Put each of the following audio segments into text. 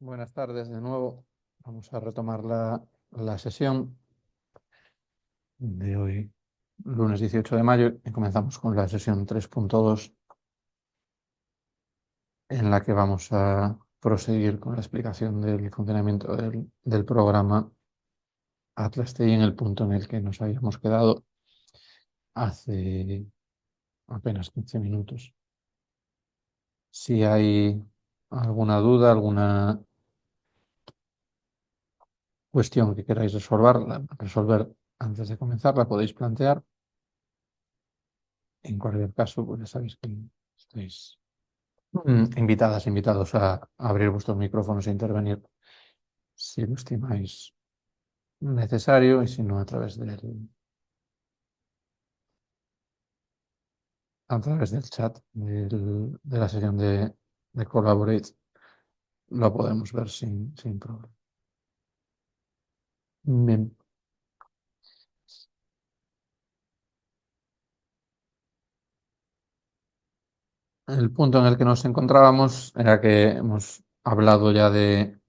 Buenas tardes de nuevo. Vamos a retomar la sesión de hoy, lunes 18 de mayo, y comenzamos con la sesión 3.2, en la que vamos a proseguir con la explicación del funcionamiento del programa Atlas TI en el punto en el que nos habíamos quedado hace apenas 15 minutos. Si hay alguna duda, alguna cuestión que queráis resolver antes de comenzar, la podéis plantear. En cualquier caso, pues ya sabéis que estáis invitados a abrir vuestros micrófonos e intervenir si lo estimáis necesario y si no a través del chat de la sesión de Collaborate lo podemos ver sin problema. Bien. El punto en el que nos encontrábamos era que hemos hablado ya de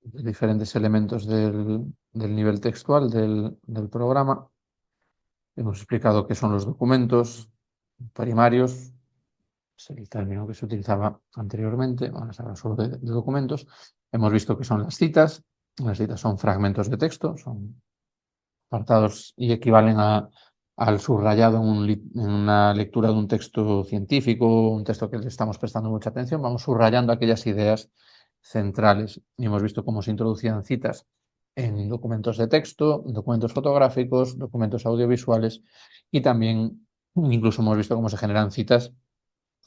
diferentes elementos del nivel textual del programa. Hemos explicado qué son los documentos primarios, es el término que se utilizaba anteriormente. Vamos a hablar solo de documentos. Hemos visto que son las citas. Las citas son fragmentos de texto, son apartados y equivalen al subrayado en una lectura de un texto científico, un texto que le estamos prestando mucha atención. Vamos subrayando aquellas ideas centrales. Y hemos visto cómo se introducían citas en documentos de texto, documentos fotográficos, documentos audiovisuales y también incluso hemos visto cómo se generan citas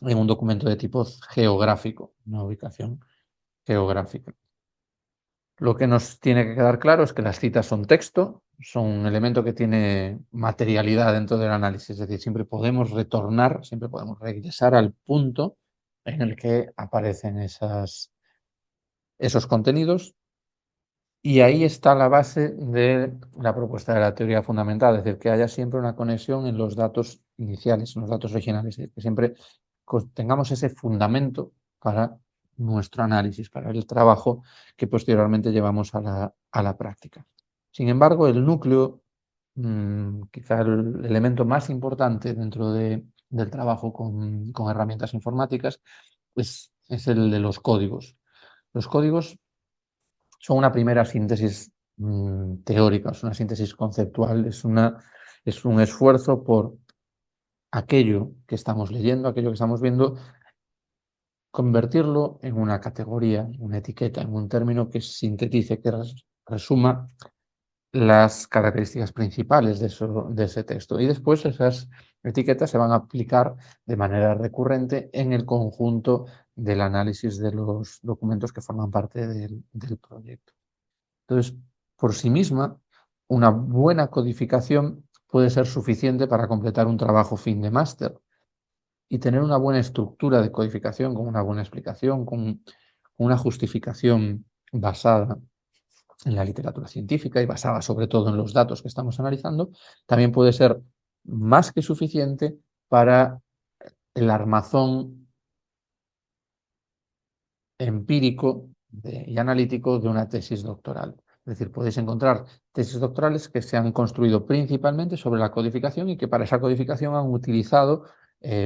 en un documento de tipo geográfico, una ubicación geográfica. Lo que nos tiene que quedar claro es que las citas son texto, son un elemento que tiene materialidad dentro del análisis, es decir, siempre podemos retornar, siempre podemos regresar al punto en el que aparecen esos contenidos. Y ahí está la base de la propuesta de la teoría fundamental, es decir, que haya siempre una conexión en los datos iniciales, en los datos originales, que siempre tengamos ese fundamento para nuestro análisis, para el trabajo que posteriormente llevamos a la práctica. Sin embargo, el núcleo, quizá el elemento más importante dentro del trabajo con herramientas informáticas, es el de los códigos. Los códigos son una primera síntesis teórica, es una síntesis conceptual, es un esfuerzo por aquello que estamos leyendo, aquello que estamos viendo, convertirlo en una categoría, una etiqueta, en un término que sintetice, que resuma las características principales de ese texto. Y después esas etiquetas se van a aplicar de manera recurrente en el conjunto del análisis de los documentos que forman parte del proyecto. Entonces, por sí misma, una buena codificación puede ser suficiente para completar un trabajo fin de máster. Y tener una buena estructura de codificación, con una buena explicación, con una justificación basada en la literatura científica y basada sobre todo en los datos que estamos analizando, también puede ser más que suficiente para el armazón empírico y analítico de una tesis doctoral. Es decir, podéis encontrar tesis doctorales que se han construido principalmente sobre la codificación y que para esa codificación han utilizado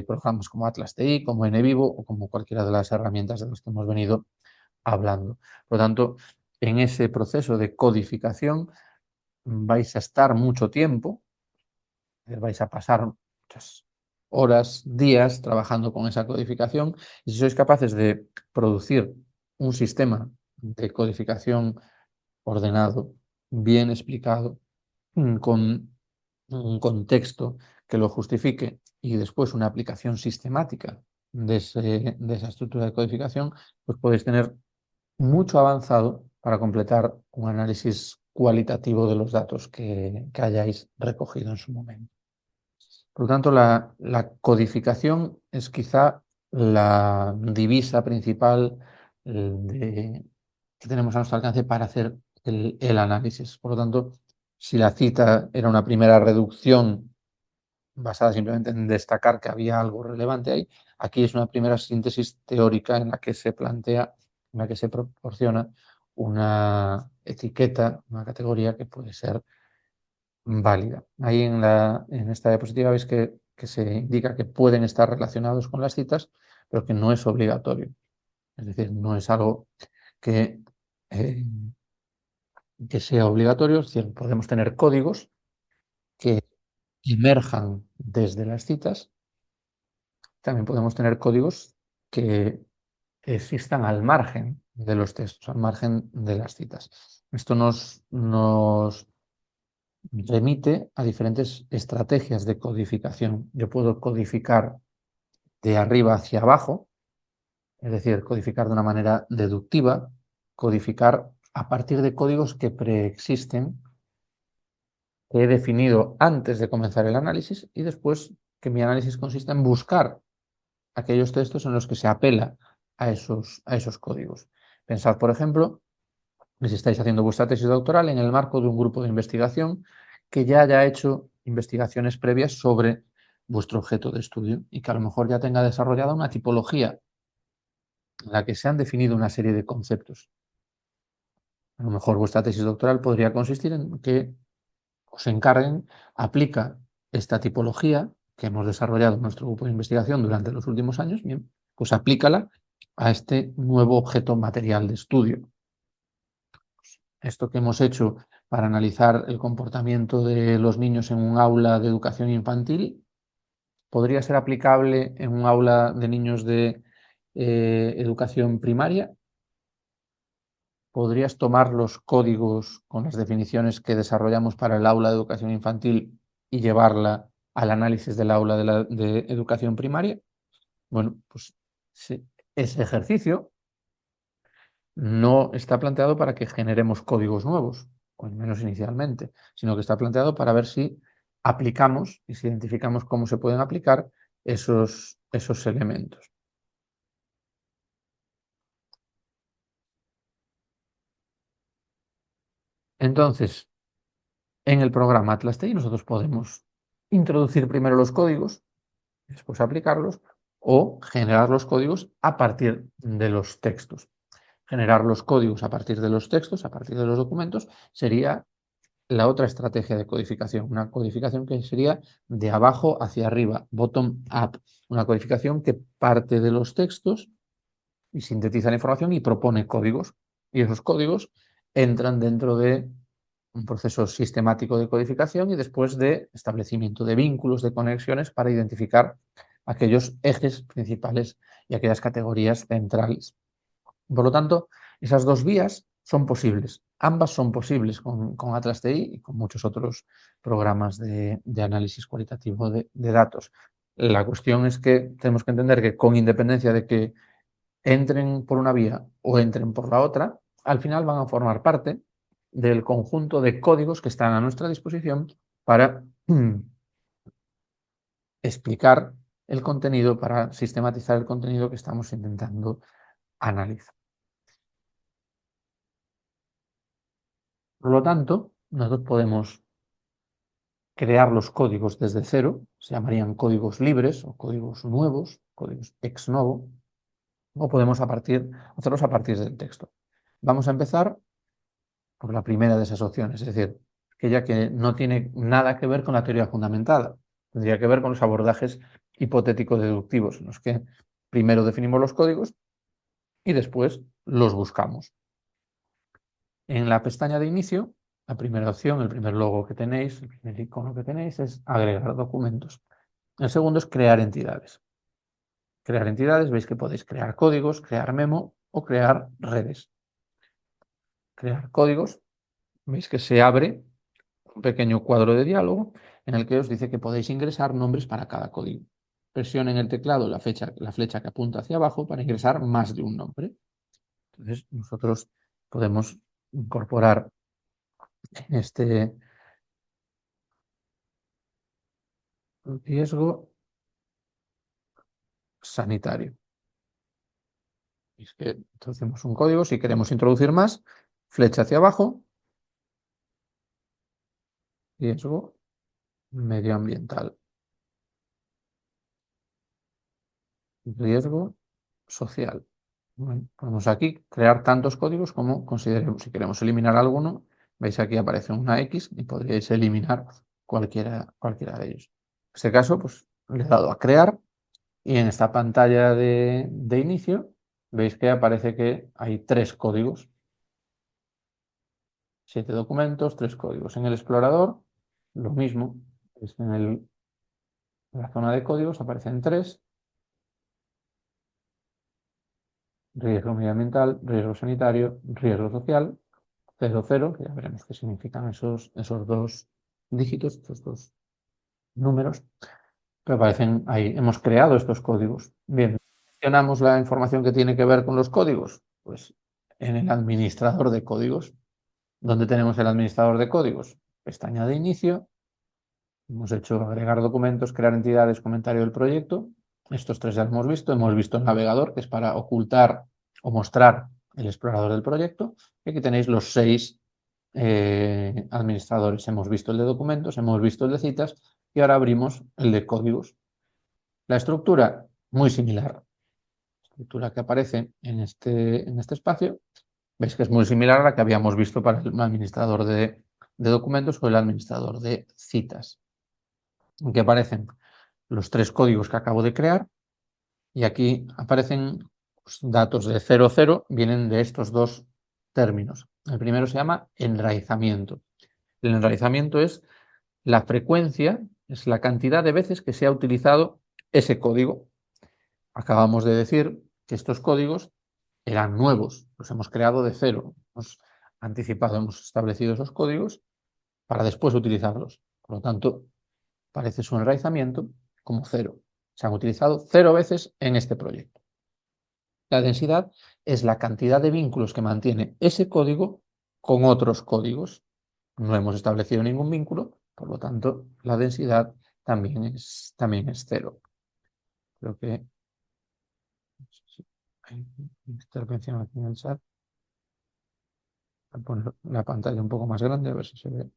programas como Atlas TI, como NVivo o como cualquiera de las herramientas de las que hemos venido hablando. Por lo tanto, en ese proceso de codificación vais a estar mucho tiempo, vais a pasar muchas horas, días trabajando con esa codificación y si sois capaces de producir un sistema de codificación ordenado, bien explicado, con un contexto que lo justifique y después una aplicación sistemática de esa estructura de codificación, pues podéis tener mucho avanzado para completar un análisis cualitativo de los datos que hayáis recogido en su momento. Por lo tanto, la codificación es quizá la divisa principal que tenemos a nuestro alcance para hacer el análisis. Por lo tanto, si la cita era una primera reducción basada simplemente en destacar que había algo relevante ahí. Aquí es una primera síntesis teórica en la que se plantea, en la que se proporciona una etiqueta, una categoría que puede ser válida. Ahí en esta diapositiva veis que se indica que pueden estar relacionados con las citas, pero que no es obligatorio. Es decir, no es algo que, eh, que sea obligatorio. Es decir, podemos tener códigos que emerjan desde las citas. También podemos tener códigos que existan al margen de los textos, al margen de las citas. Esto nos remite a diferentes estrategias de codificación. Yo puedo codificar de arriba hacia abajo, es decir, codificar de una manera deductiva, codificar a partir de códigos que preexisten, que he definido antes de comenzar el análisis, y después que mi análisis consiste en buscar aquellos textos en los que se apela a esos códigos. Pensad, por ejemplo, que si estáis haciendo vuestra tesis doctoral en el marco de un grupo de investigación que ya haya hecho investigaciones previas sobre vuestro objeto de estudio y que a lo mejor ya tenga desarrollada una tipología en la que se han definido una serie de conceptos. A lo mejor vuestra tesis doctoral podría consistir en que os encarguen, aplica esta tipología que hemos desarrollado en nuestro grupo de investigación durante los últimos años, bien, pues aplícala a este nuevo objeto material de estudio. Esto que hemos hecho para analizar el comportamiento de los niños en un aula de educación infantil podría ser aplicable en un aula de niños de educación primaria. ¿Podrías tomar los códigos con las definiciones que desarrollamos para el aula de educación infantil y llevarla al análisis del aula de educación primaria? Bueno, pues sí, ese ejercicio no está planteado para que generemos códigos nuevos, o al menos inicialmente, sino que está planteado para ver si aplicamos y si identificamos cómo se pueden aplicar esos elementos. Entonces, en el programa Atlas TI nosotros podemos introducir primero los códigos, después aplicarlos, o generar los códigos a partir de los textos. Generar los códigos a partir de los textos, a partir de los documentos, sería la otra estrategia de codificación, una codificación que sería de abajo hacia arriba, bottom up, una codificación que parte de los textos y sintetiza la información y propone códigos. Y esos códigos entran dentro de un proceso sistemático de codificación y después de establecimiento de vínculos, de conexiones para identificar aquellos ejes principales y aquellas categorías centrales. Por lo tanto, esas dos vías son posibles. Ambas son posibles con Atlas TI y con muchos otros programas de análisis cualitativo de datos. La cuestión es que tenemos que entender que con independencia de que entren por una vía o entren por la otra, al final van a formar parte del conjunto de códigos que están a nuestra disposición para explicar el contenido, para sistematizar el contenido que estamos intentando analizar. Por lo tanto, nosotros podemos crear los códigos desde cero, se llamarían códigos libres o códigos nuevos, códigos ex novo, o podemos hacerlos a partir del texto. Vamos a empezar por la primera de esas opciones, es decir, aquella que no tiene nada que ver con la teoría fundamentada, tendría que ver con los abordajes hipotéticos deductivos, en los que primero definimos los códigos y después los buscamos. En la pestaña de inicio, la primera opción, el primer logo que tenéis, el primer icono que tenéis es agregar documentos. El segundo es crear entidades. Crear entidades, veis que podéis crear códigos, crear memo o crear redes. Crear códigos, veis que se abre un pequeño cuadro de diálogo en el que os dice que podéis ingresar nombres para cada código. Presionen el teclado la flecha que apunta hacia abajo para ingresar más de un nombre. Entonces, nosotros podemos incorporar en este riesgo sanitario. Es que introducimos un código, si queremos introducir más, flecha hacia abajo, riesgo medioambiental. riesgo social. Bueno, podemos aquí crear tantos códigos como consideremos. Si queremos eliminar alguno, veis aquí aparece una X y podríais eliminar cualquiera de ellos. En este caso, pues le he dado a crear y en esta pantalla de inicio veis que aparece que hay 3 códigos. 7 documentos, 3 códigos. En el explorador, lo mismo. En la zona de códigos aparecen 3. Riesgo medioambiental, riesgo sanitario, riesgo social, 00, que ya veremos qué significan esos 2 dígitos, estos 2 números, que aparecen ahí. Hemos creado estos códigos. Bien, gestionamos la información que tiene que ver con los códigos, pues en el administrador de códigos. ¿Dónde tenemos el administrador de códigos? Pestaña de inicio. Hemos hecho agregar documentos, crear entidades, comentario del proyecto. Estos 3 ya los hemos visto. Hemos visto el navegador, que es para ocultar o mostrar el explorador del proyecto. Y aquí tenéis los 6 administradores. Hemos visto el de documentos, hemos visto el de citas y ahora abrimos el de códigos. La estructura, muy similar. La estructura que aparece en este espacio, veis que es muy similar a la que habíamos visto para el administrador de documentos o el administrador de citas. Aquí aparecen los 3 códigos que acabo de crear y aquí aparecen pues, datos de 00, vienen de estos 2 términos. El primero se llama enraizamiento. El enraizamiento es la frecuencia, es la cantidad de veces que se ha utilizado ese código. Acabamos de decir que estos códigos eran nuevos, los hemos creado de cero. Hemos anticipado, hemos establecido esos códigos para después utilizarlos. Por lo tanto, parece su enraizamiento como 0. Se han utilizado 0 veces en este proyecto. La densidad es la cantidad de vínculos que mantiene ese código con otros códigos. No hemos establecido ningún vínculo, por lo tanto, la densidad también es 0. Creo que hay intervención aquí en el chat. Voy a poner la pantalla un poco más grande a ver si se ve.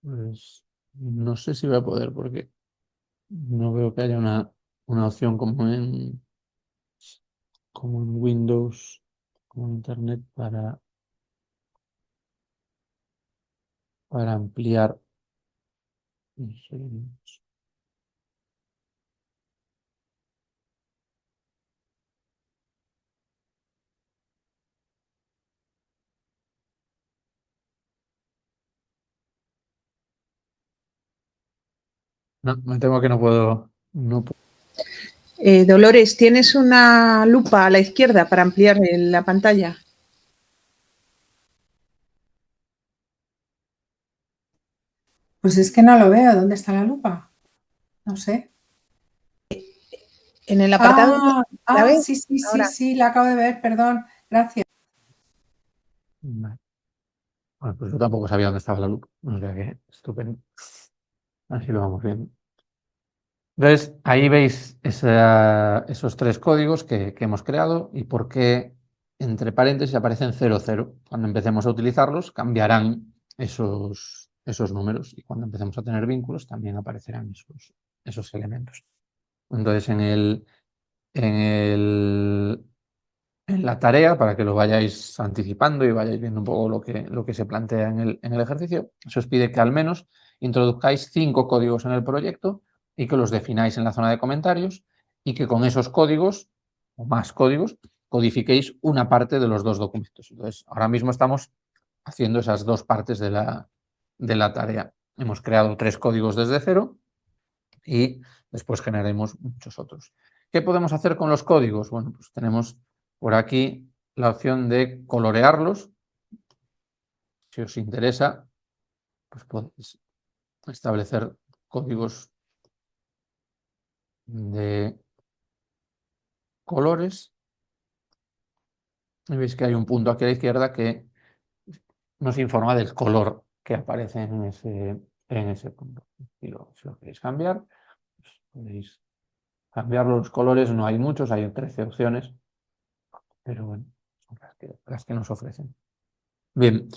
Pues no sé si voy a poder porque no veo que haya una opción como en Windows, como en Internet para ampliar. No sé. No, me temo que no puedo. Dolores, ¿tienes una lupa a la izquierda para ampliar la pantalla? Pues es que no lo veo. ¿Dónde está la lupa? No sé. En el apartado. ¿La ves? Sí, la acabo de ver, perdón. Gracias. Vale. Bueno, pues yo tampoco sabía dónde estaba la lupa. O sea que estupendo. Así lo vamos viendo. Entonces, ahí veis esos 3 códigos que hemos creado y por qué entre paréntesis aparecen 00. Cuando empecemos a utilizarlos, cambiarán esos números y cuando empecemos a tener vínculos también aparecerán esos elementos. Entonces, en la tarea, para que lo vayáis anticipando y vayáis viendo un poco lo que se plantea en el ejercicio, se os pide que al menos introduzcáis 5 códigos en el proyecto y que los defináis en la zona de comentarios y que con esos códigos, o más códigos, codifiquéis una parte de los 2 documentos. Entonces, ahora mismo estamos haciendo esas 2 partes de la tarea. Hemos creado 3 códigos desde cero y después generaremos muchos otros. ¿Qué podemos hacer con los códigos? Bueno, pues tenemos por aquí la opción de colorearlos. Si os interesa, pues podéis establecer códigos de colores. Y veis que hay un punto aquí a la izquierda que nos informa del color que aparece en ese punto. Si lo queréis cambiar, pues podéis cambiar los colores. No hay muchos, hay 13 opciones, pero bueno, son las que nos ofrecen. Bien,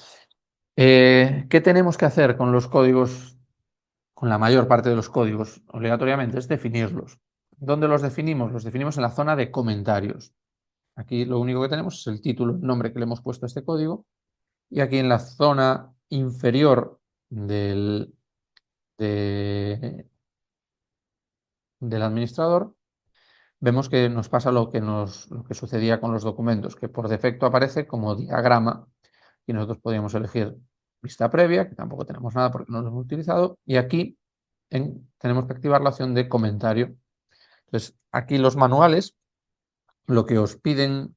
¿qué tenemos que hacer con los códigos con la mayor parte de los códigos obligatoriamente es definirlos. ¿Dónde los definimos? Los definimos en la zona de comentarios. Aquí lo único que tenemos es el título, el nombre que le hemos puesto a este código, y aquí en la zona inferior del administrador vemos que nos pasa lo que sucedía con los documentos, que por defecto aparece como diagrama y nosotros podríamos elegir vista previa, que tampoco tenemos nada porque no lo hemos utilizado, y aquí tenemos que activar la opción de comentario. Entonces, aquí los manuales lo que os piden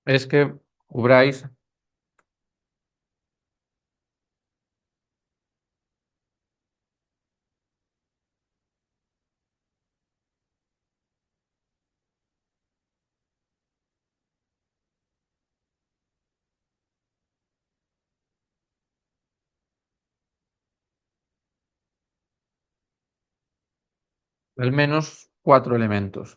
es que cubráis al menos 4 elementos.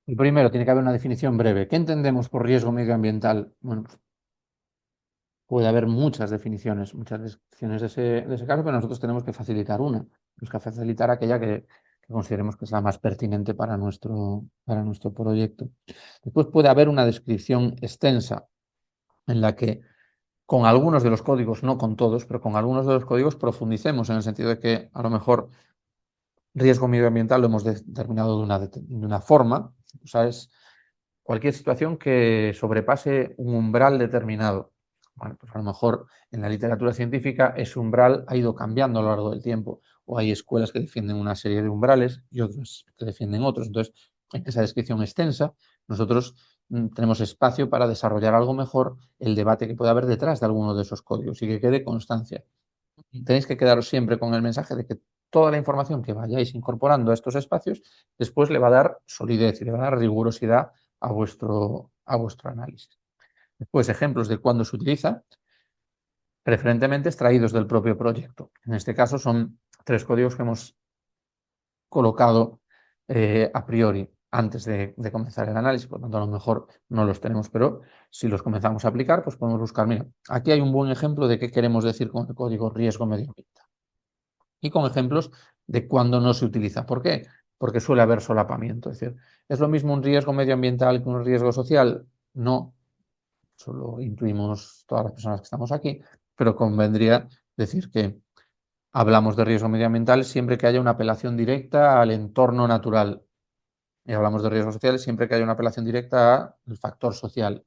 El primero, tiene que haber una definición breve. ¿Qué entendemos por riesgo medioambiental? Bueno, pues puede haber muchas definiciones de ese caso, pero nosotros tenemos que facilitar una. Tenemos que facilitar aquella que consideremos que es la más pertinente para nuestro proyecto. Después puede haber una descripción extensa en la que con algunos de los códigos, no con todos, pero con algunos de los códigos profundicemos en el sentido de que a lo mejor riesgo medioambiental lo hemos determinado de una forma, o sea, es cualquier situación que sobrepase un umbral determinado. Bueno, pues a lo mejor en la literatura científica ese umbral ha ido cambiando a lo largo del tiempo, o hay escuelas que defienden una serie de umbrales y otras que defienden otros. Entonces, en esa descripción extensa, nosotros tenemos espacio para desarrollar algo mejor el debate que puede haber detrás de alguno de esos códigos y que quede constancia. Tenéis que quedaros siempre con el mensaje de que toda la información que vayáis incorporando a estos espacios después le va a dar solidez y le va a dar rigurosidad a vuestro análisis. Después, ejemplos de cuándo se utiliza, preferentemente extraídos del propio proyecto. En este caso son 3 códigos que hemos colocado a priori antes de comenzar el análisis, por lo tanto a lo mejor no los tenemos, pero si los comenzamos a aplicar, pues podemos buscar, mira, aquí hay un buen ejemplo de qué queremos decir con el código riesgo medioambiental y con ejemplos de cuándo no se utiliza. ¿Por qué? Porque suele haber solapamiento. Es decir, ¿es lo mismo un riesgo medioambiental que un riesgo social? No, eso lo intuimos todas las personas que estamos aquí, pero convendría decir que hablamos de riesgo medioambiental siempre que haya una apelación directa al entorno natural. Y hablamos de riesgos sociales siempre que haya una apelación directa al factor social.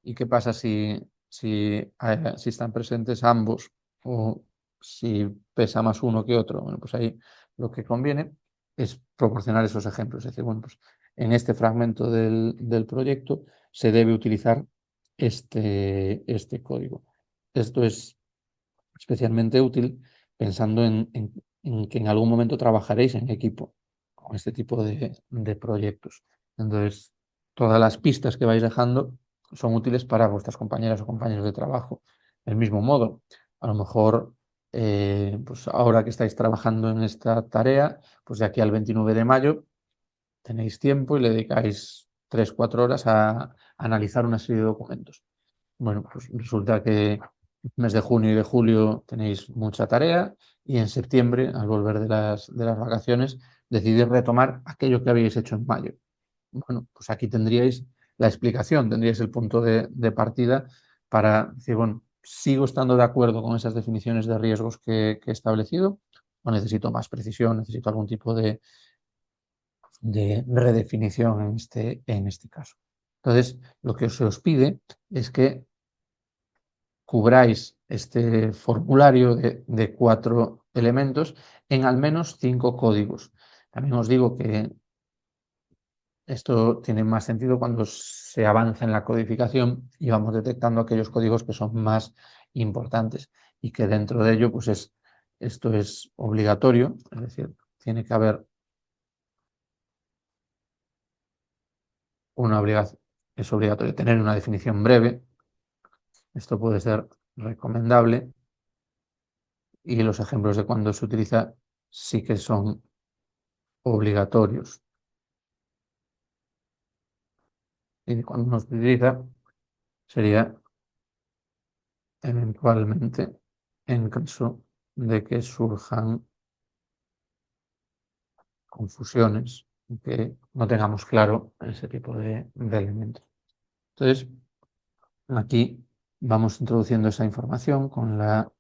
¿Y qué pasa si están presentes ambos o si pesa más uno que otro? Bueno, pues ahí lo que conviene es proporcionar esos ejemplos. Es decir, bueno, pues en este fragmento del proyecto se debe utilizar este código. Esto es especialmente útil pensando en que en algún momento trabajaréis en equipo con este tipo de proyectos. Entonces, todas las pistas que vais dejando son útiles para vuestras compañeras o compañeros de trabajo. Del mismo modo, a lo mejor, pues ahora que estáis trabajando en esta tarea, pues de aquí al 29 de mayo tenéis tiempo y le dedicáis 3-4 horas a analizar una serie de documentos. Bueno, pues resulta que el mes de junio y de julio tenéis mucha tarea y en septiembre, al volver de las vacaciones, decidís retomar aquello que habéis hecho en mayo. Bueno, pues aquí tendríais la explicación, tendríais el punto de partida para decir, bueno, ¿sigo estando de acuerdo con esas definiciones de riesgos que he establecido o necesito más precisión, necesito algún tipo de de redefinición en este caso. Entonces, lo que se os pide es que cubráis este formulario de 4 elementos en al menos 5 códigos. También os digo que esto tiene más sentido cuando se avanza en la codificación y vamos detectando aquellos códigos que son más importantes y que dentro de ello, pues esto es obligatorio, es decir, tiene que haber una obligación, es obligatorio tener una definición breve. Esto puede ser recomendable y los ejemplos de cuando se utiliza sí que son obligatorios. Y cuando no se utiliza sería eventualmente en caso de que surjan confusiones, que no tengamos claro ese tipo de elementos. Entonces, aquí vamos introduciendo esa información con la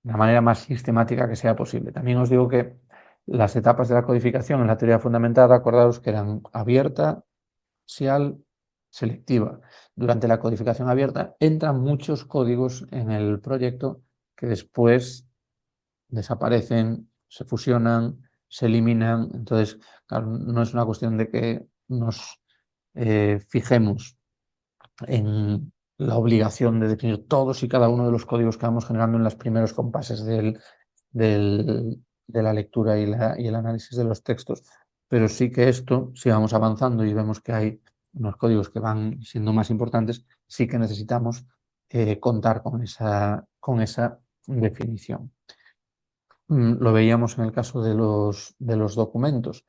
manera más sistemática que sea posible. También os digo que las etapas de la codificación en la teoría fundamentada, acordaros que eran abierta, parcial, selectiva. Durante la codificación abierta entran muchos códigos en el proyecto que después desaparecen, se fusionan, se eliminan. Entonces, claro, no es una cuestión de que nos fijemos en la obligación de definir todos y cada uno de los códigos que vamos generando en los primeros compases de la lectura y el análisis de los textos. Pero sí que esto, si vamos avanzando y vemos que hay unos códigos que van siendo más importantes, sí que necesitamos contar con esa definición. Lo veíamos en el caso de los documentos.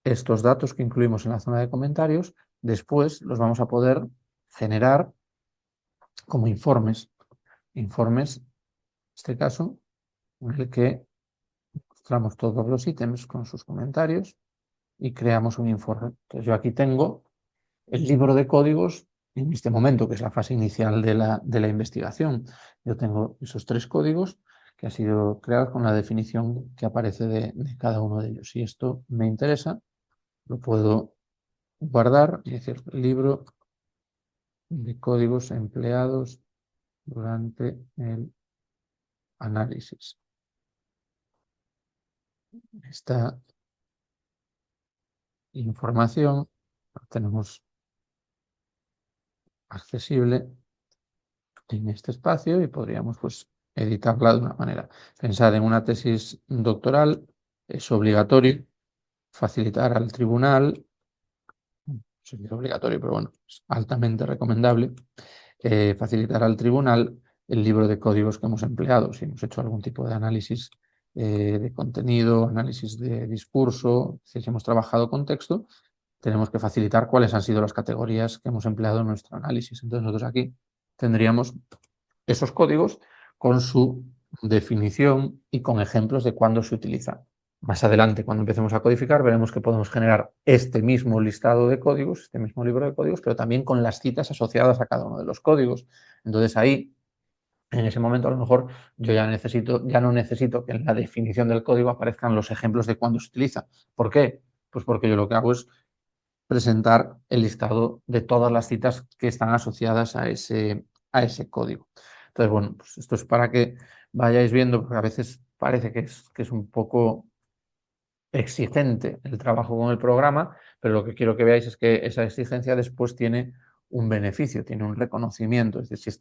Estos datos que incluimos en la zona de comentarios, después los vamos a poder generar como informes. Informes, en este caso, en el que mostramos todos los ítems con sus comentarios y creamos un informe. Entonces yo aquí tengo el libro de códigos en este momento, que es la fase inicial de la investigación. Yo tengo esos 3 códigos que han sido creados con la definición que aparece de cada uno de ellos. Si esto me interesa, lo puedo guardar, es decir, libro de códigos empleados durante el análisis. Esta información la tenemos accesible en este espacio y podríamos pues editarla de una manera. Pensad en una tesis doctoral, es obligatorio facilitar al tribunal, sería obligatorio, pero bueno, es altamente recomendable, facilitar al tribunal el libro de códigos que hemos empleado. Si hemos hecho algún tipo de análisis de contenido, análisis de discurso, si hemos trabajado con texto, tenemos que facilitar cuáles han sido las categorías que hemos empleado en nuestro análisis. Entonces nosotros aquí tendríamos esos códigos con su definición y con ejemplos de cuándo se utiliza. Más adelante, cuando empecemos a codificar, veremos que podemos generar este mismo listado de códigos, este mismo libro de códigos, pero también con las citas asociadas a cada uno de los códigos. Entonces ahí, en ese momento, a lo mejor yo ya no necesito que en la definición del código aparezcan los ejemplos de cuándo se utiliza. ¿Por qué? Pues porque yo lo que hago es presentar el listado de todas las citas que están asociadas a ese código. Entonces, bueno, pues esto es para que vayáis viendo, porque a veces parece que es un poco exigente el trabajo con el programa, pero lo que quiero que veáis es que esa exigencia después tiene un beneficio, tiene un reconocimiento. Es decir,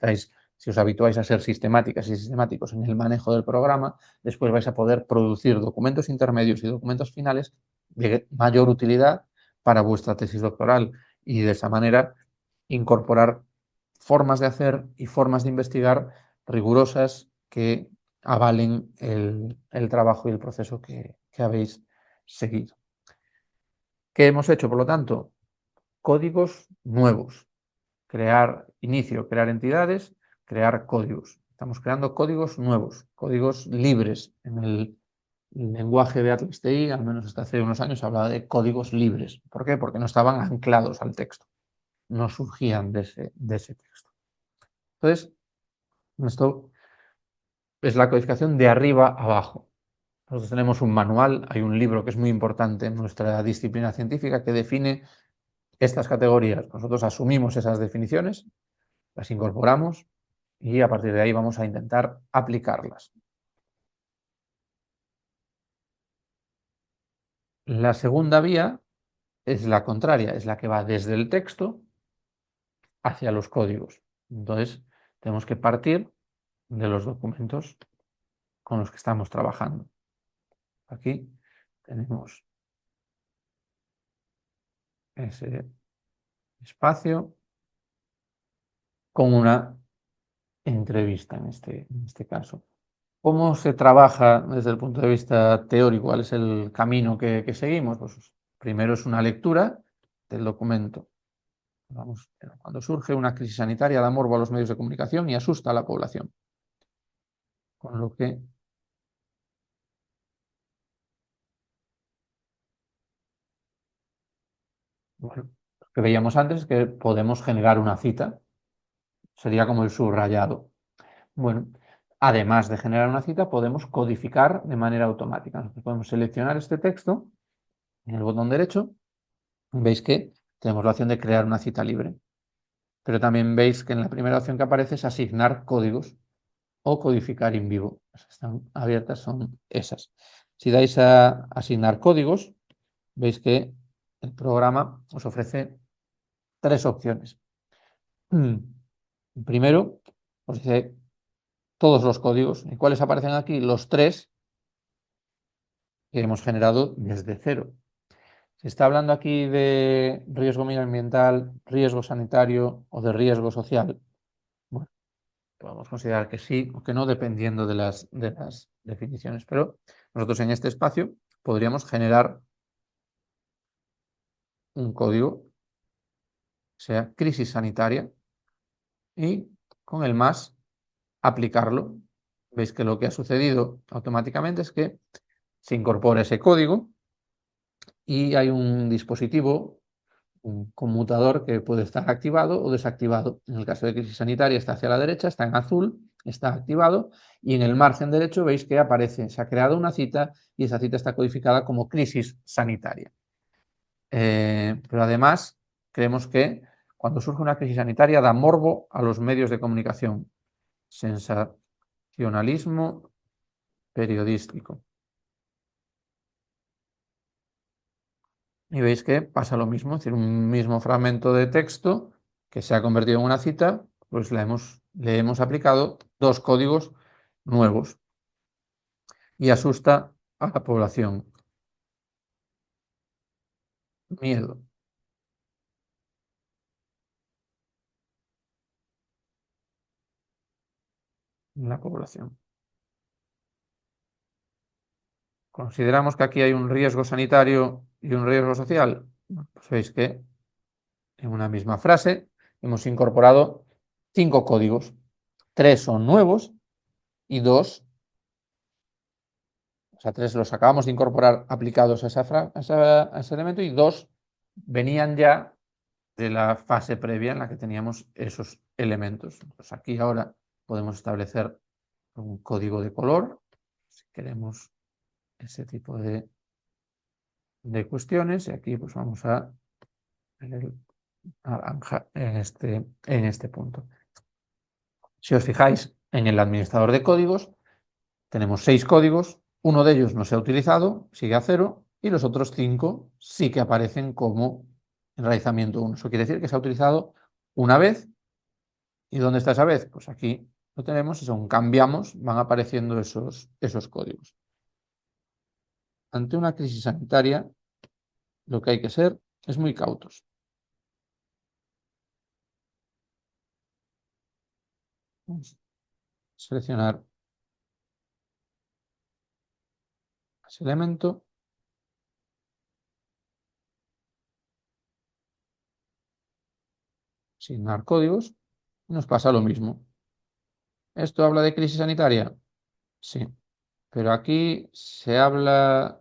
si os habituáis a ser sistemáticas y sistemáticos en el manejo del programa, después vais a poder producir documentos intermedios y documentos finales de mayor utilidad para vuestra tesis doctoral y de esa manera incorporar formas de hacer y formas de investigar rigurosas que avalen el trabajo y el proceso que habéis seguido. ¿Qué hemos hecho, por lo tanto? Códigos nuevos. Crear entidades, crear códigos. Estamos creando códigos nuevos, códigos libres. En el lenguaje de Atlas TI, al menos hasta hace unos años, se hablaba de códigos libres. ¿Por qué? Porque no estaban anclados al texto, no surgían de ese texto. Entonces, esto es la codificación de arriba a abajo. Nosotros tenemos un manual, hay un libro que es muy importante en nuestra disciplina científica que define estas categorías. Nosotros asumimos esas definiciones, las incorporamos y a partir de ahí vamos a intentar aplicarlas. La segunda vía es la contraria, es la que va desde el texto hacia los códigos. Entonces, tenemos que partir de los documentos con los que estamos trabajando. Aquí tenemos ese espacio con una entrevista en este caso. ¿Cómo se trabaja desde el punto de vista teórico? ¿Cuál es el camino que seguimos? Pues primero es una lectura del documento. Cuando surge una crisis sanitaria da morbo a los medios de comunicación y asusta a la población. Con lo que bueno, lo que veíamos antes es que podemos generar una cita. Sería como el subrayado. Bueno, además de generar una cita, podemos codificar de manera automática. Nosotros podemos seleccionar este texto en el botón derecho. Veis que tenemos la opción de crear una cita libre. Pero también veis que en la primera opción que aparece es asignar códigos o codificar en vivo. Las que están abiertas son esas. Si dais a asignar códigos, veis que el programa os ofrece tres opciones. Primero, os dice todos los códigos. ¿Y cuáles aparecen aquí? Los tres que hemos generado desde cero. Se está hablando aquí de riesgo medioambiental, riesgo sanitario o de riesgo social. Bueno, podemos considerar que sí o que no, dependiendo de las definiciones. Pero nosotros en este espacio podríamos generar un código, sea crisis sanitaria, y con el más aplicarlo. Veis que lo que ha sucedido automáticamente es que se incorpora ese código y hay un dispositivo, un conmutador que puede estar activado o desactivado. En el caso de crisis sanitaria está hacia la derecha, está en azul, está activado y en el margen derecho veis que aparece, se ha creado una cita y esa cita está codificada como crisis sanitaria. Pero además creemos que cuando surge una crisis sanitaria da morbo a los medios de comunicación. Sensacionalismo periodístico. Y veis que pasa lo mismo, es decir, un mismo fragmento de texto que se ha convertido en una cita, pues le hemos aplicado dos códigos nuevos y asusta a la población. Miedo. En la población. ¿Consideramos que aquí hay un riesgo sanitario y un riesgo social? Pues veis que en una misma frase hemos incorporado 5 códigos. 3 son nuevos y 2, o sea, 3 los acabamos de incorporar aplicados a ese elemento y 2 venían ya de la fase previa en la que teníamos esos elementos. Pues aquí ahora podemos establecer un código de color, si queremos ese tipo de cuestiones, y aquí pues vamos a el naranja en este punto. Si os fijáis en el administrador de códigos, tenemos 6 códigos, uno de ellos no se ha utilizado, sigue a 0, y los otros 5 sí que aparecen como enraizamiento 1. Eso quiere decir que se ha utilizado una vez. ¿Y dónde está esa vez? Pues aquí lo tenemos y según cambiamos van apareciendo esos códigos. Ante una crisis sanitaria, lo que hay que ser es muy cautos. Vamos a seleccionar ese elemento. Asignar códigos. Nos pasa lo mismo. ¿Esto habla de crisis sanitaria? Sí. Pero aquí se habla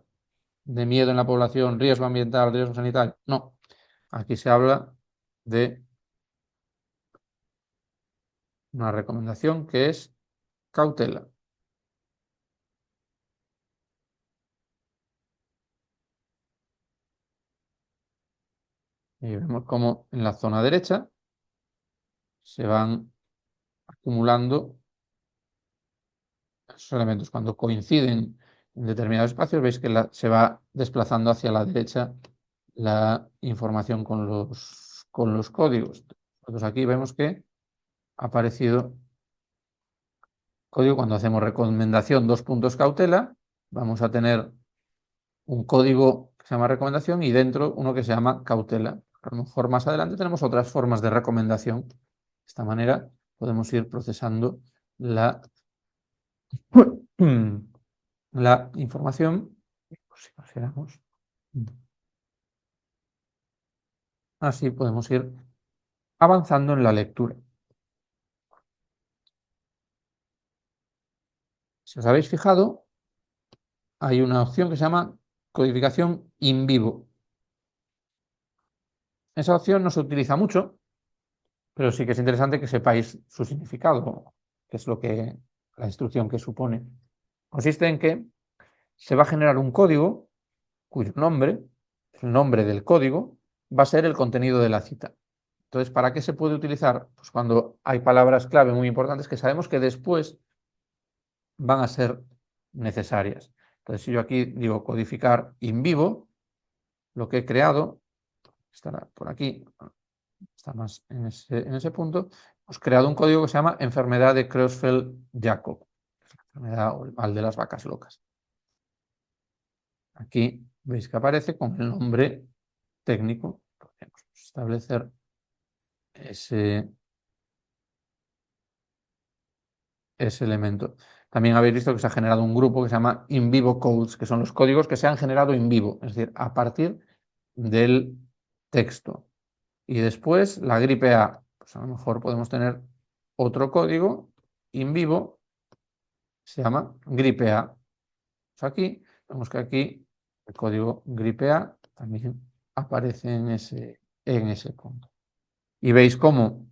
de miedo en la población, riesgo ambiental, riesgo sanitario. No. Aquí se habla de una recomendación que es cautela. Y vemos cómo en la zona derecha se van acumulando esos elementos. Cuando coinciden en determinados espacios, veis que se va desplazando hacia la derecha la información con los códigos. Entonces aquí vemos que ha aparecido código. Cuando hacemos recomendación cautela, vamos a tener un código que se llama recomendación y dentro uno que se llama cautela. A lo mejor más adelante tenemos otras formas de recomendación. De esta manera podemos ir procesando la información. Si consideramos, así podemos ir avanzando en la lectura. Si os habéis fijado, hay una opción que se llama codificación in vivo. Esa opción no se utiliza mucho, pero sí que es interesante que sepáis su significado, que es la instrucción que supone. Consiste en que se va a generar un código cuyo nombre, el nombre del código, va a ser el contenido de la cita. Entonces, ¿para qué se puede utilizar? Pues cuando hay palabras clave muy importantes que sabemos que después van a ser necesarias. Entonces, si yo aquí digo codificar in vivo, lo que he creado, estará por aquí, está más en ese punto, hemos creado un código que se llama enfermedad de Creutzfeldt-Jakob, la enfermedad o el mal de las vacas locas. Aquí veis que aparece con el nombre técnico. Podemos establecer ese elemento. También habéis visto que se ha generado un grupo que se llama in vivo codes, que son los códigos que se han generado in vivo, es decir, a partir del texto. Y después la gripe A, pues a lo mejor podemos tener otro código in vivo, se llama gripe A. Pues aquí, vemos que aquí el código gripe A también aparece en ese punto. Y veis cómo,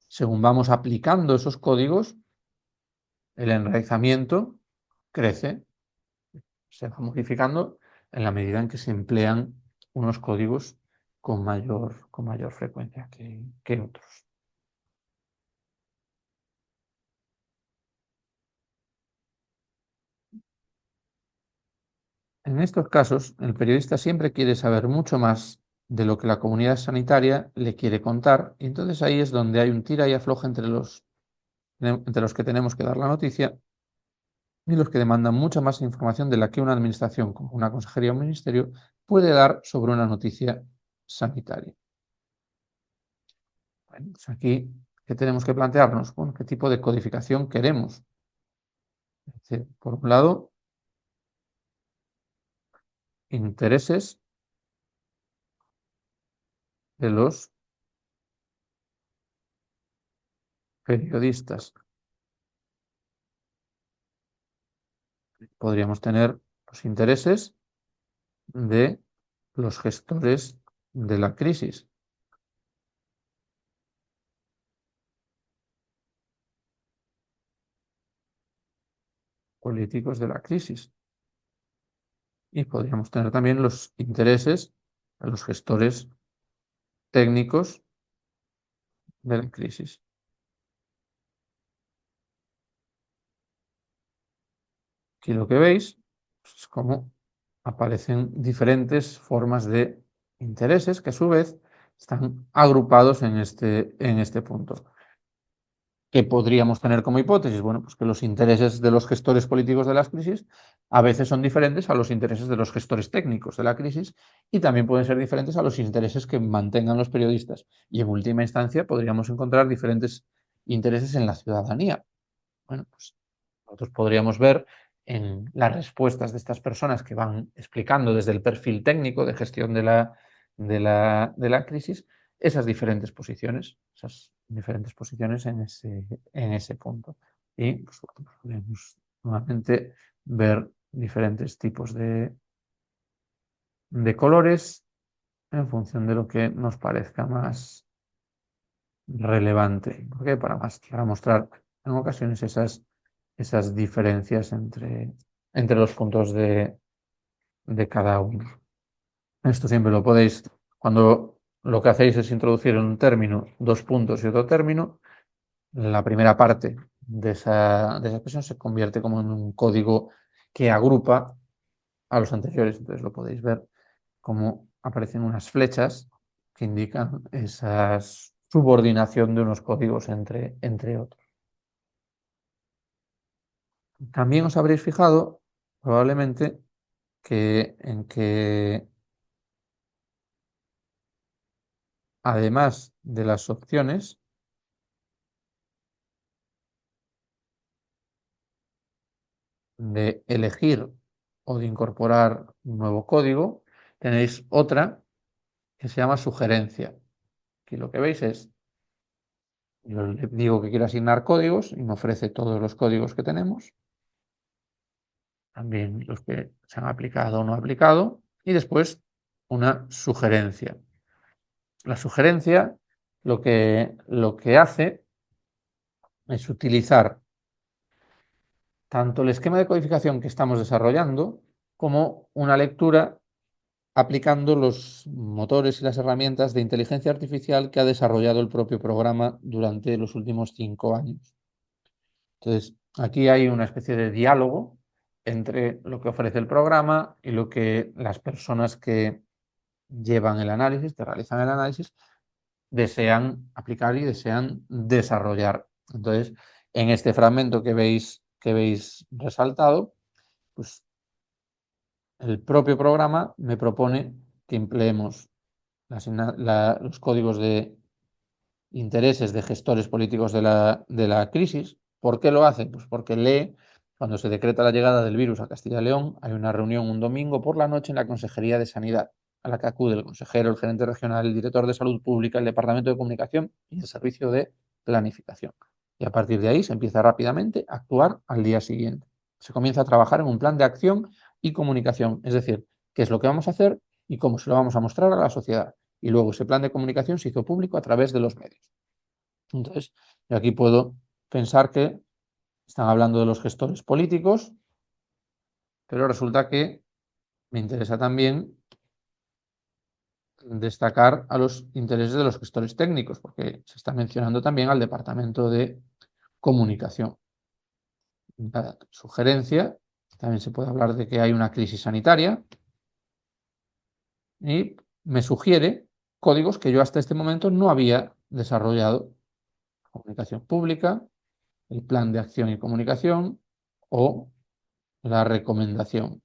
según vamos aplicando esos códigos, el enraizamiento crece, se va modificando en la medida en que se emplean unos códigos con mayor frecuencia que otros. En estos casos, el periodista siempre quiere saber mucho más de lo que la comunidad sanitaria le quiere contar, y entonces ahí es donde hay un tira y afloja entre los que tenemos que dar la noticia y los que demandan mucha más información de la que una administración, como una consejería o un ministerio, puede dar sobre una noticia sanitaria. Bueno, pues aquí, ¿qué tenemos que plantearnos? Bueno, ¿qué tipo de codificación queremos? Es decir, por un lado, intereses de los periodistas. Podríamos tener los intereses de los gestores de la crisis. Políticos de la crisis. Y podríamos tener también los intereses de los gestores técnicos de la crisis. Aquí lo que veis es cómo aparecen diferentes formas de intereses que a su vez están agrupados en este punto. ¿Qué podríamos tener como hipótesis? Bueno, pues que los intereses de los gestores políticos de las crisis a veces son diferentes a los intereses de los gestores técnicos de la crisis y también pueden ser diferentes a los intereses que mantengan los periodistas. Y en última instancia podríamos encontrar diferentes intereses en la ciudadanía. Bueno, pues nosotros podríamos ver en las respuestas de estas personas que van explicando desde el perfil técnico de gestión de la crisis esas diferentes posiciones en ese punto. Y pues, podemos nuevamente ver diferentes tipos de colores en función de lo que nos parezca más relevante. ¿Por qué? Para mostrar en ocasiones esas diferencias entre los puntos de cada uno. Esto siempre lo podéis, cuando lo que hacéis es introducir en un término 2 puntos y otro término. La primera parte de esa expresión se convierte como en un código que agrupa a los anteriores. Entonces lo podéis ver como aparecen unas flechas que indican esa subordinación de unos códigos entre otros. También os habréis fijado, probablemente, en que además de las opciones de elegir o de incorporar un nuevo código, tenéis otra que se llama sugerencia. Aquí lo que veis es, yo le digo que quiero asignar códigos y me ofrece todos los códigos que tenemos, también los que se han aplicado o no aplicado, y después una sugerencia. La sugerencia lo que hace es utilizar tanto el esquema de codificación que estamos desarrollando como una lectura aplicando los motores y las herramientas de inteligencia artificial que ha desarrollado el propio programa durante los últimos 5 años. Entonces, aquí hay una especie de diálogo entre lo que ofrece el programa y lo que las personas que llevan el análisis, que realizan el análisis, desean aplicar y desean desarrollar. Entonces, en este fragmento que veis resaltado, pues el propio programa me propone que empleemos los códigos de intereses de gestores políticos de la crisis. ¿Por qué lo hace? Pues porque lee, cuando se decreta la llegada del virus a Castilla y León, hay una reunión un domingo por la noche en la Consejería de Sanidad, a la que acude el consejero, el gerente regional, el director de Salud Pública, el Departamento de Comunicación y el Servicio de Planificación. Y a partir de ahí se empieza rápidamente a actuar al día siguiente. Se comienza a trabajar en un plan de acción y comunicación, es decir, qué es lo que vamos a hacer y cómo se lo vamos a mostrar a la sociedad. Y luego ese plan de comunicación se hizo público a través de los medios. Entonces, yo aquí puedo pensar que están hablando de los gestores políticos, pero resulta que me interesa también destacar a los intereses de los gestores técnicos, porque se está mencionando también al Departamento de Comunicación. La sugerencia, también se puede hablar de que hay una crisis sanitaria y me sugiere códigos que yo hasta este momento no había desarrollado. Comunicación pública, el plan de acción y comunicación o la recomendación.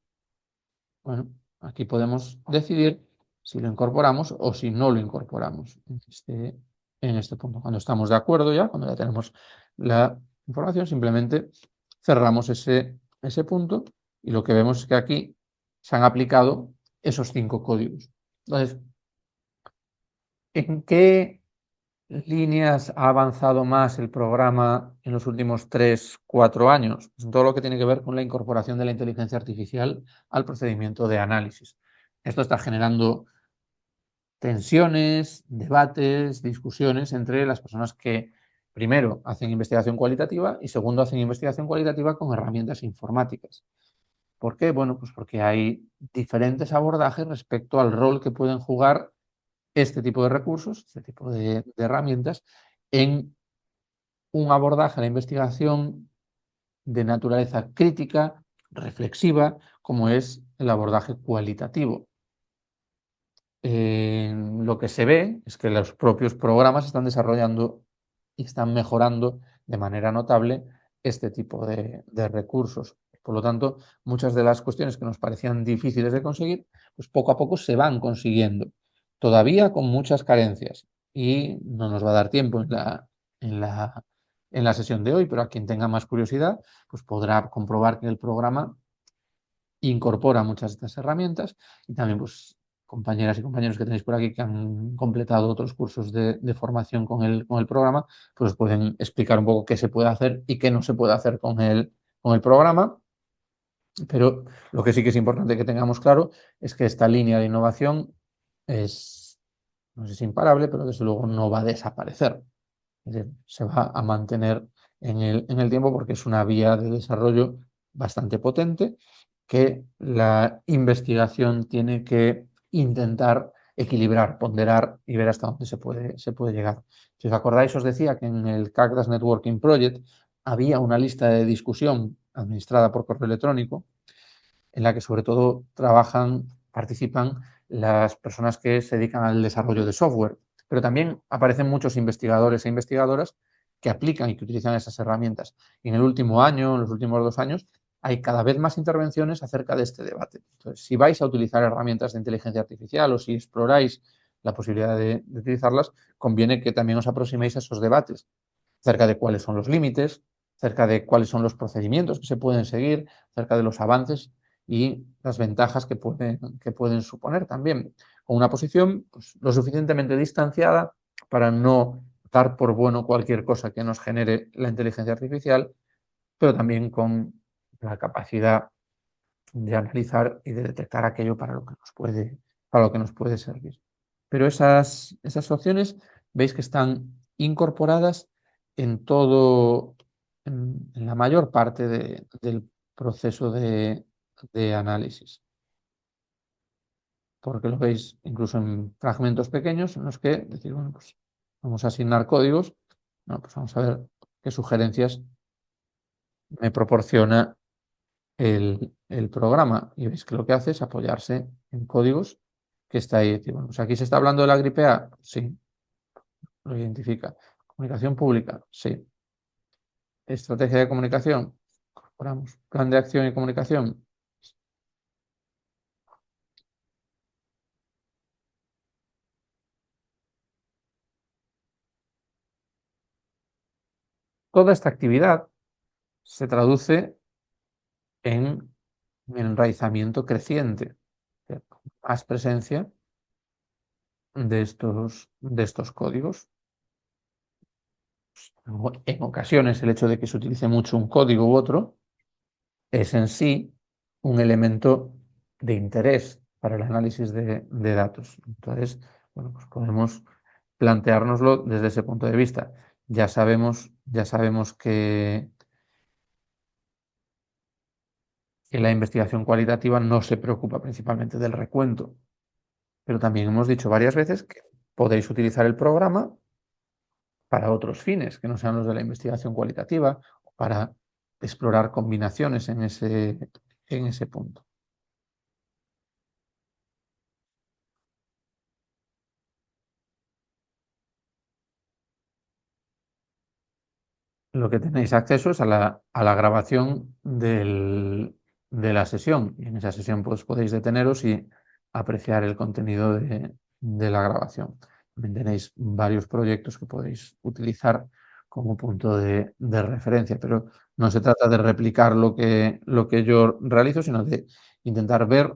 Bueno, aquí podemos decidir si lo incorporamos o si no lo incorporamos en este punto. Cuando estamos de acuerdo ya, cuando ya tenemos la información, simplemente cerramos ese punto y lo que vemos es que aquí se han aplicado esos 5 códigos. Entonces, ¿en qué líneas ha avanzado más el programa en los últimos 3, 4 años? Pues en todo lo que tiene que ver con la incorporación de la inteligencia artificial al procedimiento de análisis. Esto está generando tensiones, debates, discusiones entre las personas que, primero, hacen investigación cualitativa y, segundo, hacen investigación cualitativa con herramientas informáticas. ¿Por qué? Bueno, pues porque hay diferentes abordajes respecto al rol que pueden jugar este tipo de recursos, este tipo de herramientas, en un abordaje a la investigación de naturaleza crítica, reflexiva, como es el abordaje cualitativo. Lo que se ve es que los propios programas están desarrollando y están mejorando de manera notable este tipo de recursos. Por lo tanto, muchas de las cuestiones que nos parecían difíciles de conseguir, pues poco a poco se van consiguiendo, todavía con muchas carencias. Y no nos va a dar tiempo en la sesión de hoy, pero a quien tenga más curiosidad, pues podrá comprobar que el programa incorpora muchas de estas herramientas y también pues compañeras y compañeros que tenéis por aquí que han completado otros cursos de formación con el programa, pues os pueden explicar un poco qué se puede hacer y qué no se puede hacer con el programa. Pero lo que sí que es importante que tengamos claro es que esta línea de innovación es, no sé si imparable, pero desde luego no va a desaparecer. Es decir, se va a mantener en el tiempo porque es una vía de desarrollo bastante potente que la investigación tiene que intentar equilibrar, ponderar y ver hasta dónde se puede llegar. Si os acordáis, os decía que en el Cagdas Networking Project había una lista de discusión administrada por correo electrónico en la que sobre todo participan las personas que se dedican al desarrollo de software, pero también aparecen muchos investigadores e investigadoras que aplican y que utilizan esas herramientas. Y en el último año, en los últimos 2 años, hay cada vez más intervenciones acerca de este debate. Entonces, si vais a utilizar herramientas de inteligencia artificial o si exploráis la posibilidad de utilizarlas, conviene que también os aproximéis a esos debates acerca de cuáles son los límites, acerca de cuáles son los procedimientos que se pueden seguir, acerca de los avances y las ventajas que pueden suponer también, con una posición pues, lo suficientemente distanciada para no dar por bueno cualquier cosa que nos genere la inteligencia artificial, pero también con la capacidad de analizar y de detectar aquello para lo que nos puede servir. Pero esas opciones veis que están incorporadas en todo, en la mayor parte del proceso de análisis. Porque lo veis incluso en fragmentos pequeños en los que decir, bueno, pues vamos a asignar códigos. Bueno, pues vamos a ver qué sugerencias me proporciona el programa. Y veis que lo que hace es apoyarse en códigos que está ahí. Decir, bueno, pues aquí se está hablando de la gripe A. Sí, lo identifica. Comunicación pública. Sí. Estrategia de comunicación. Incorporamos. Plan de acción y comunicación. Toda esta actividad se traduce en enraizamiento creciente, más presencia de estos códigos. En ocasiones el hecho de que se utilice mucho un código u otro es en sí un elemento de interés para el análisis de datos. Entonces, bueno, pues podemos planteárnoslo desde ese punto de vista. Ya sabemos que la investigación cualitativa no se preocupa principalmente del recuento, pero también hemos dicho varias veces que podéis utilizar el programa para otros fines que no sean los de la investigación cualitativa, o para explorar combinaciones en ese punto. Lo que tenéis acceso es a la grabación de la sesión, y en esa sesión pues, podéis deteneros y apreciar el contenido de la grabación. También tenéis varios proyectos que podéis utilizar como punto de referencia, pero no se trata de replicar lo que yo realizo, sino de intentar ver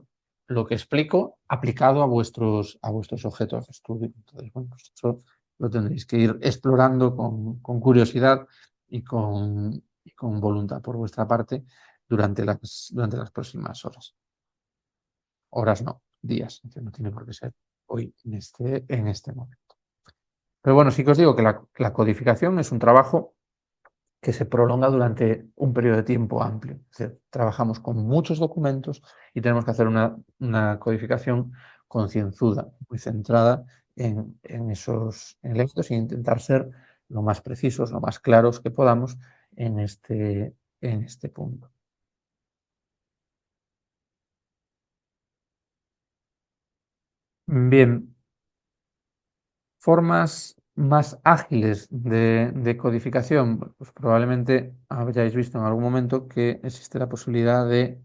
lo que explico aplicado a vuestros objetos de estudio. Entonces, bueno, pues eso lo tendréis que ir explorando con curiosidad y con voluntad por vuestra parte durante las próximas horas. Horas no, días, no tiene por qué ser hoy en este momento. Pero bueno, sí que os digo que la codificación es un trabajo que se prolonga durante un periodo de tiempo amplio. Es decir, trabajamos con muchos documentos y tenemos que hacer una codificación concienzuda, muy centrada en esos elementos e intentar ser lo más precisos, lo más claros que podamos en este punto. Bien, formas más ágiles de codificación, pues probablemente hayáis visto en algún momento que existe la posibilidad de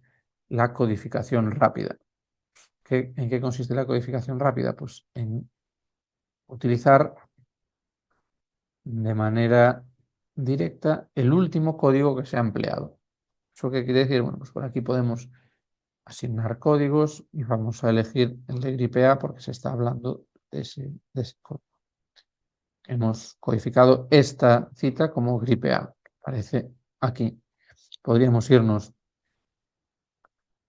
la codificación rápida. ¿En qué consiste la codificación rápida? Pues en utilizar de manera directa el último código que se ha empleado. ¿Eso qué quiere decir? Bueno, pues por aquí podemos asignar códigos y vamos a elegir el de gripe A porque se está hablando de ese código. Hemos codificado esta cita como gripe A. Aparece aquí. Podríamos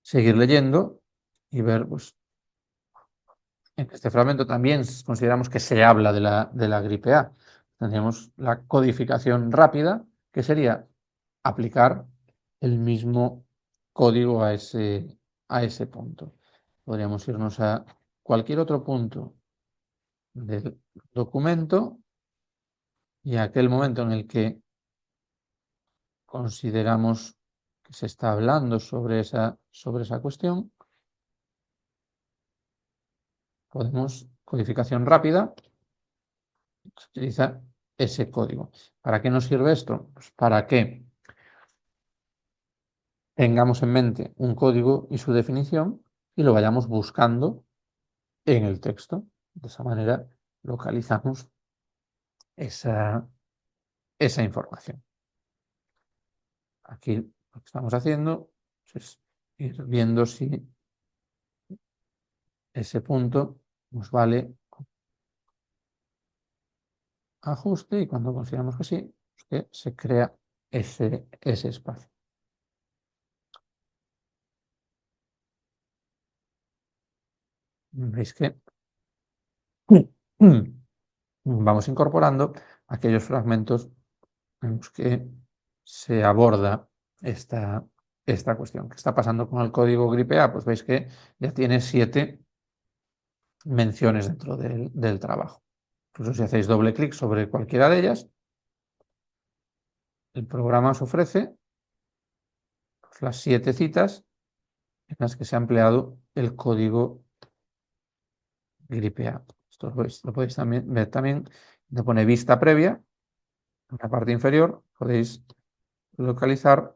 seguir leyendo y ver, pues, en este fragmento también consideramos que se habla de la gripe A. Tendríamos la codificación rápida, que sería aplicar el mismo código a ese punto. Podríamos irnos a cualquier otro punto del documento y aquel momento en el que consideramos que se está hablando sobre esa cuestión, podemos, codificación rápida, se utiliza ese código. ¿Para qué nos sirve esto? Pues para que tengamos en mente un código y su definición y lo vayamos buscando en el texto. De esa manera localizamos esa información. Aquí lo que estamos haciendo es ir viendo si ese punto nos vale ajuste y cuando consideramos que sí, pues que se crea ese espacio. Veis que vamos incorporando aquellos fragmentos en los que se aborda esta cuestión. ¿Qué está pasando con el código gripe A? Pues veis que ya tiene 7 menciones dentro del trabajo. Incluso si hacéis doble clic sobre cualquiera de ellas, el programa os ofrece pues, las 7 citas en las que se ha empleado el código gripe A. Esto lo podéis también ver también, donde pone vista previa, en la parte inferior podéis localizar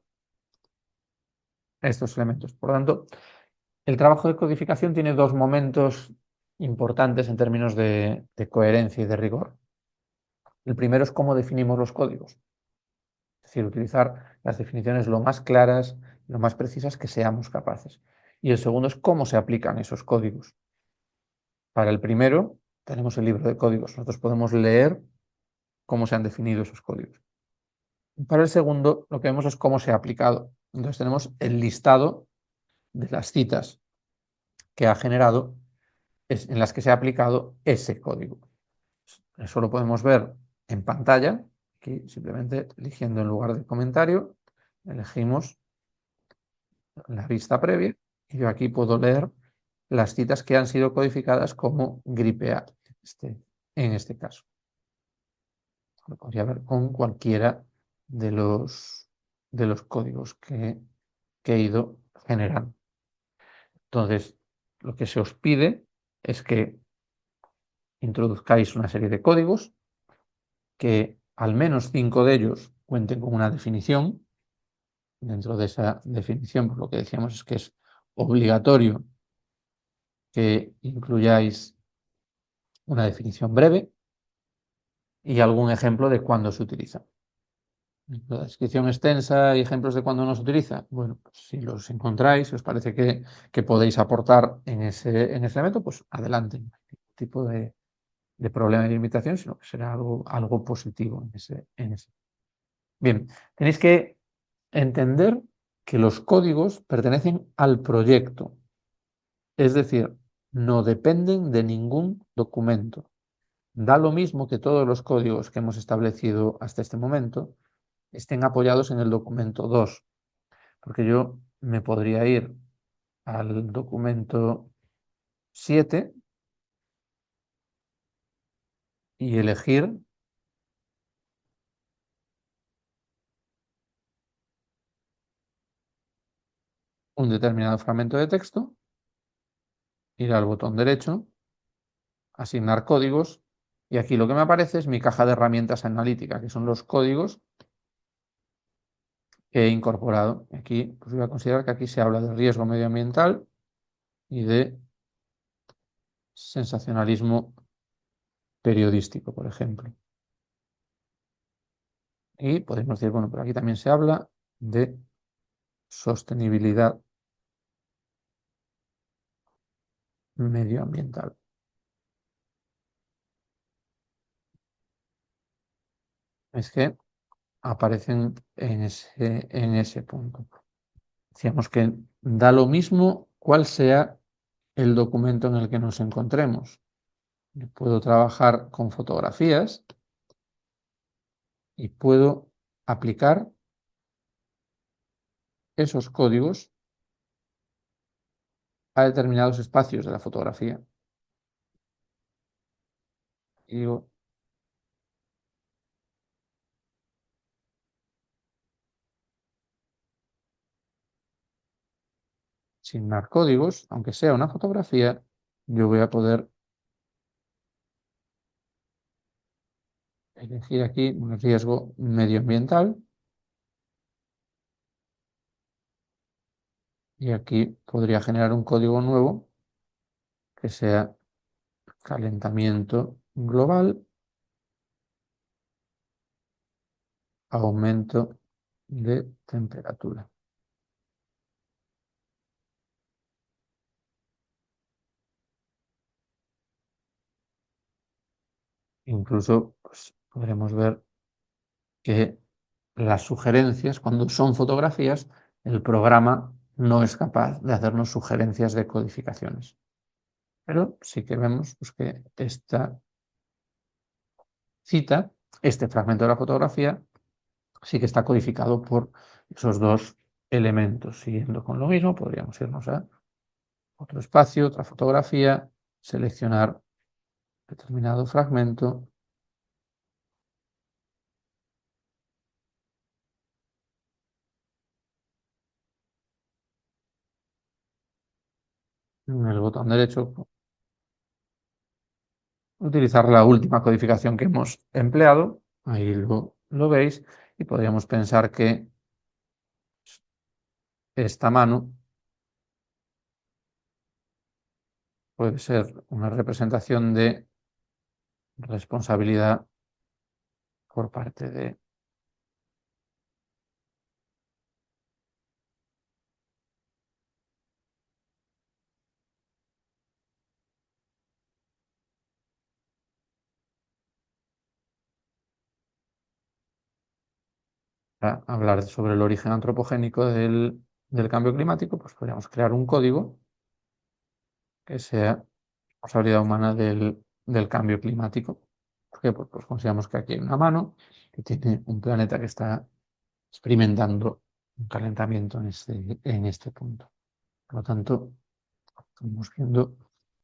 estos elementos. Por lo tanto, el trabajo de codificación tiene 2 momentos importantes en términos de coherencia y de rigor. El primero es cómo definimos los códigos. Es decir, utilizar las definiciones lo más claras, lo más precisas que seamos capaces. Y el segundo es cómo se aplican esos códigos. Para el primero, tenemos el libro de códigos. Nosotros podemos leer cómo se han definido esos códigos. Para el segundo, lo que vemos es cómo se ha aplicado. Entonces tenemos el listado de las citas que ha generado, en las que se ha aplicado ese código. Eso lo podemos ver en pantalla. Aquí simplemente eligiendo en lugar de comentario, elegimos la vista previa y yo aquí puedo leer las citas que han sido codificadas como gripe A en este caso. Lo podría ver con cualquiera de los códigos que he ido generando. Entonces, lo que se os pide es que introduzcáis una serie de códigos, que al menos 5 de ellos cuenten con una definición. Dentro de esa definición, pues lo que decíamos es que es obligatorio que incluyáis una definición breve y algún ejemplo de cuándo se utiliza. La descripción extensa y ejemplos de cuándo no se utiliza. Bueno, pues si los encontráis, si os parece que podéis aportar en ese elemento, pues adelante. No hay ningún tipo de problema de limitación, sino que será algo positivo en ese. Bien, tenéis que entender que los códigos pertenecen al proyecto, es decir, no dependen de ningún documento. Da lo mismo que todos los códigos que hemos establecido hasta este momento estén apoyados en el documento 2, porque yo me podría ir al documento 7 y elegir un determinado fragmento de texto, ir al botón derecho, asignar códigos, y aquí lo que me aparece es mi caja de herramientas analítica, que son los códigos que he incorporado. Aquí pues voy a considerar que aquí se habla de riesgo medioambiental y de sensacionalismo periodístico, por ejemplo. Y podemos decir, bueno, pero aquí también se habla de sostenibilidad medioambiental. Es que aparecen en ese punto. Decíamos que da lo mismo cuál sea el documento en el que nos encontremos. Yo puedo trabajar con fotografías y puedo aplicar esos códigos a determinados espacios de la fotografía. Digo, sin dar códigos, aunque sea una fotografía, yo voy a poder elegir aquí un riesgo medioambiental y aquí podría generar un código nuevo que sea calentamiento global, aumento de temperatura. Incluso pues, podremos ver que las sugerencias, cuando son fotografías, el programa no es capaz de hacernos sugerencias de codificaciones. Pero sí que vemos pues, que esta cita, este fragmento de la fotografía, sí que está codificado por esos dos elementos. Siguiendo con lo mismo, podríamos irnos a otro espacio, otra fotografía, seleccionar determinado fragmento. En el botón derecho, utilizar la última codificación que hemos empleado. Ahí lo veis. Y podríamos pensar que esta mano puede ser una representación de responsabilidad por parte de para hablar sobre el origen antropogénico del cambio climático, pues podríamos crear un código que sea responsabilidad humana del cambio climático. ¿Por qué? Pues consideramos que aquí hay una mano que tiene un planeta que está experimentando un calentamiento en este punto. Por lo tanto, estamos viendo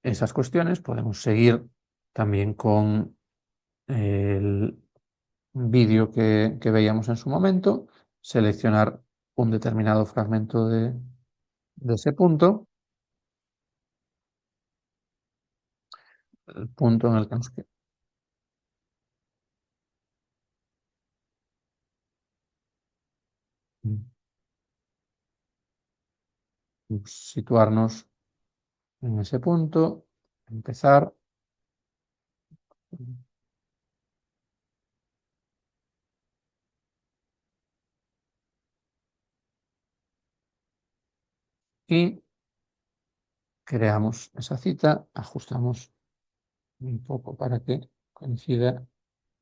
esas cuestiones. Podemos seguir también con el vídeo que veíamos en su momento, seleccionar un determinado fragmento de ese punto, el punto en el que nos situarnos en ese punto, empezar. Y creamos esa cita, ajustamos un poco para que coincida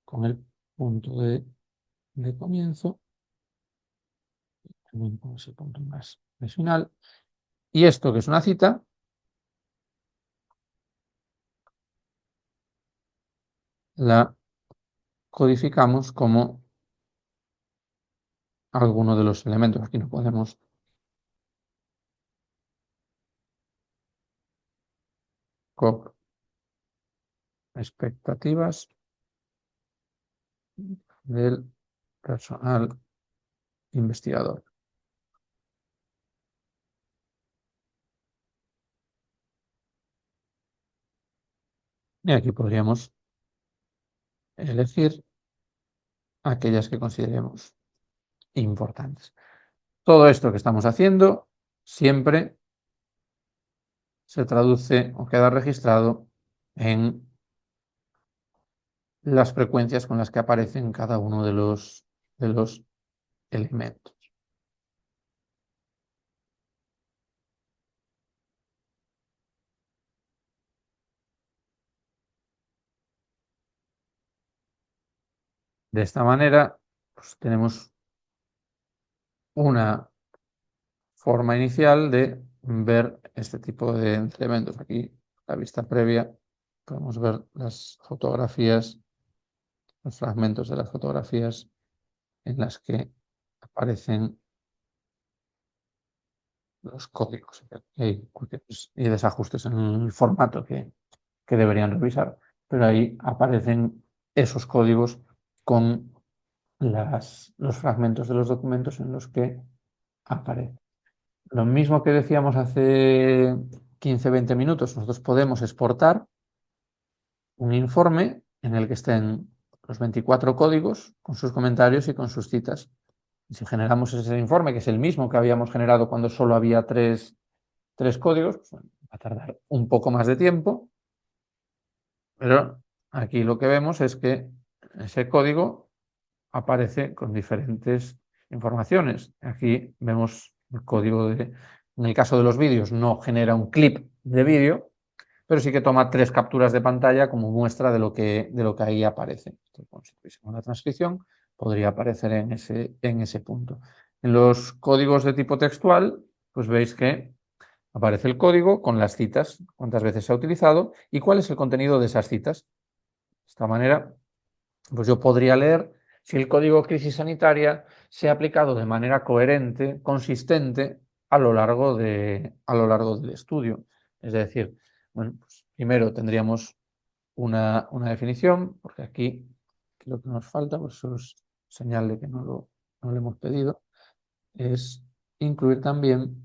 con el punto de comienzo, también con ese punto más de final. Y esto que es una cita, la codificamos como alguno de los elementos. Aquí no podemos expectativas del personal investigador. Y aquí podríamos elegir aquellas que consideremos importantes. Todo esto que estamos haciendo siempre se traduce o queda registrado en las frecuencias con las que aparecen cada uno de los elementos. De esta manera, pues, tenemos una forma inicial de ver este tipo de elementos. Aquí, la vista previa, podemos ver las fotografías, los fragmentos de las fotografías en las que aparecen los códigos y desajustes en el formato que deberían revisar. pero ahí aparecen esos códigos con los fragmentos de los documentos en los que aparece. Lo mismo que decíamos hace 15-20 minutos, nosotros podemos exportar un informe en el que estén los 24 códigos con sus comentarios y con sus citas. Y si generamos ese informe, que es el mismo que habíamos generado cuando solo había tres códigos, pues, va a tardar un poco más de tiempo, pero aquí lo que vemos es que ese código aparece con diferentes informaciones. Aquí vemos el código en el caso de los vídeos, no genera un clip de vídeo, pero sí que toma 3 capturas de pantalla como muestra de lo que ahí aparece. Entonces, si tuviésemos la transcripción, podría aparecer en ese punto. En los códigos de tipo textual, pues veis que aparece el código con las citas, cuántas veces se ha utilizado y cuál es el contenido de esas citas. De esta manera, pues yo podría leer si el código crisis sanitaria se ha aplicado de manera coherente, consistente, a lo largo del estudio. Es decir, bueno, pues primero tendríamos una definición, porque aquí lo que nos falta, por eso es señal de que no lo hemos pedido, es incluir también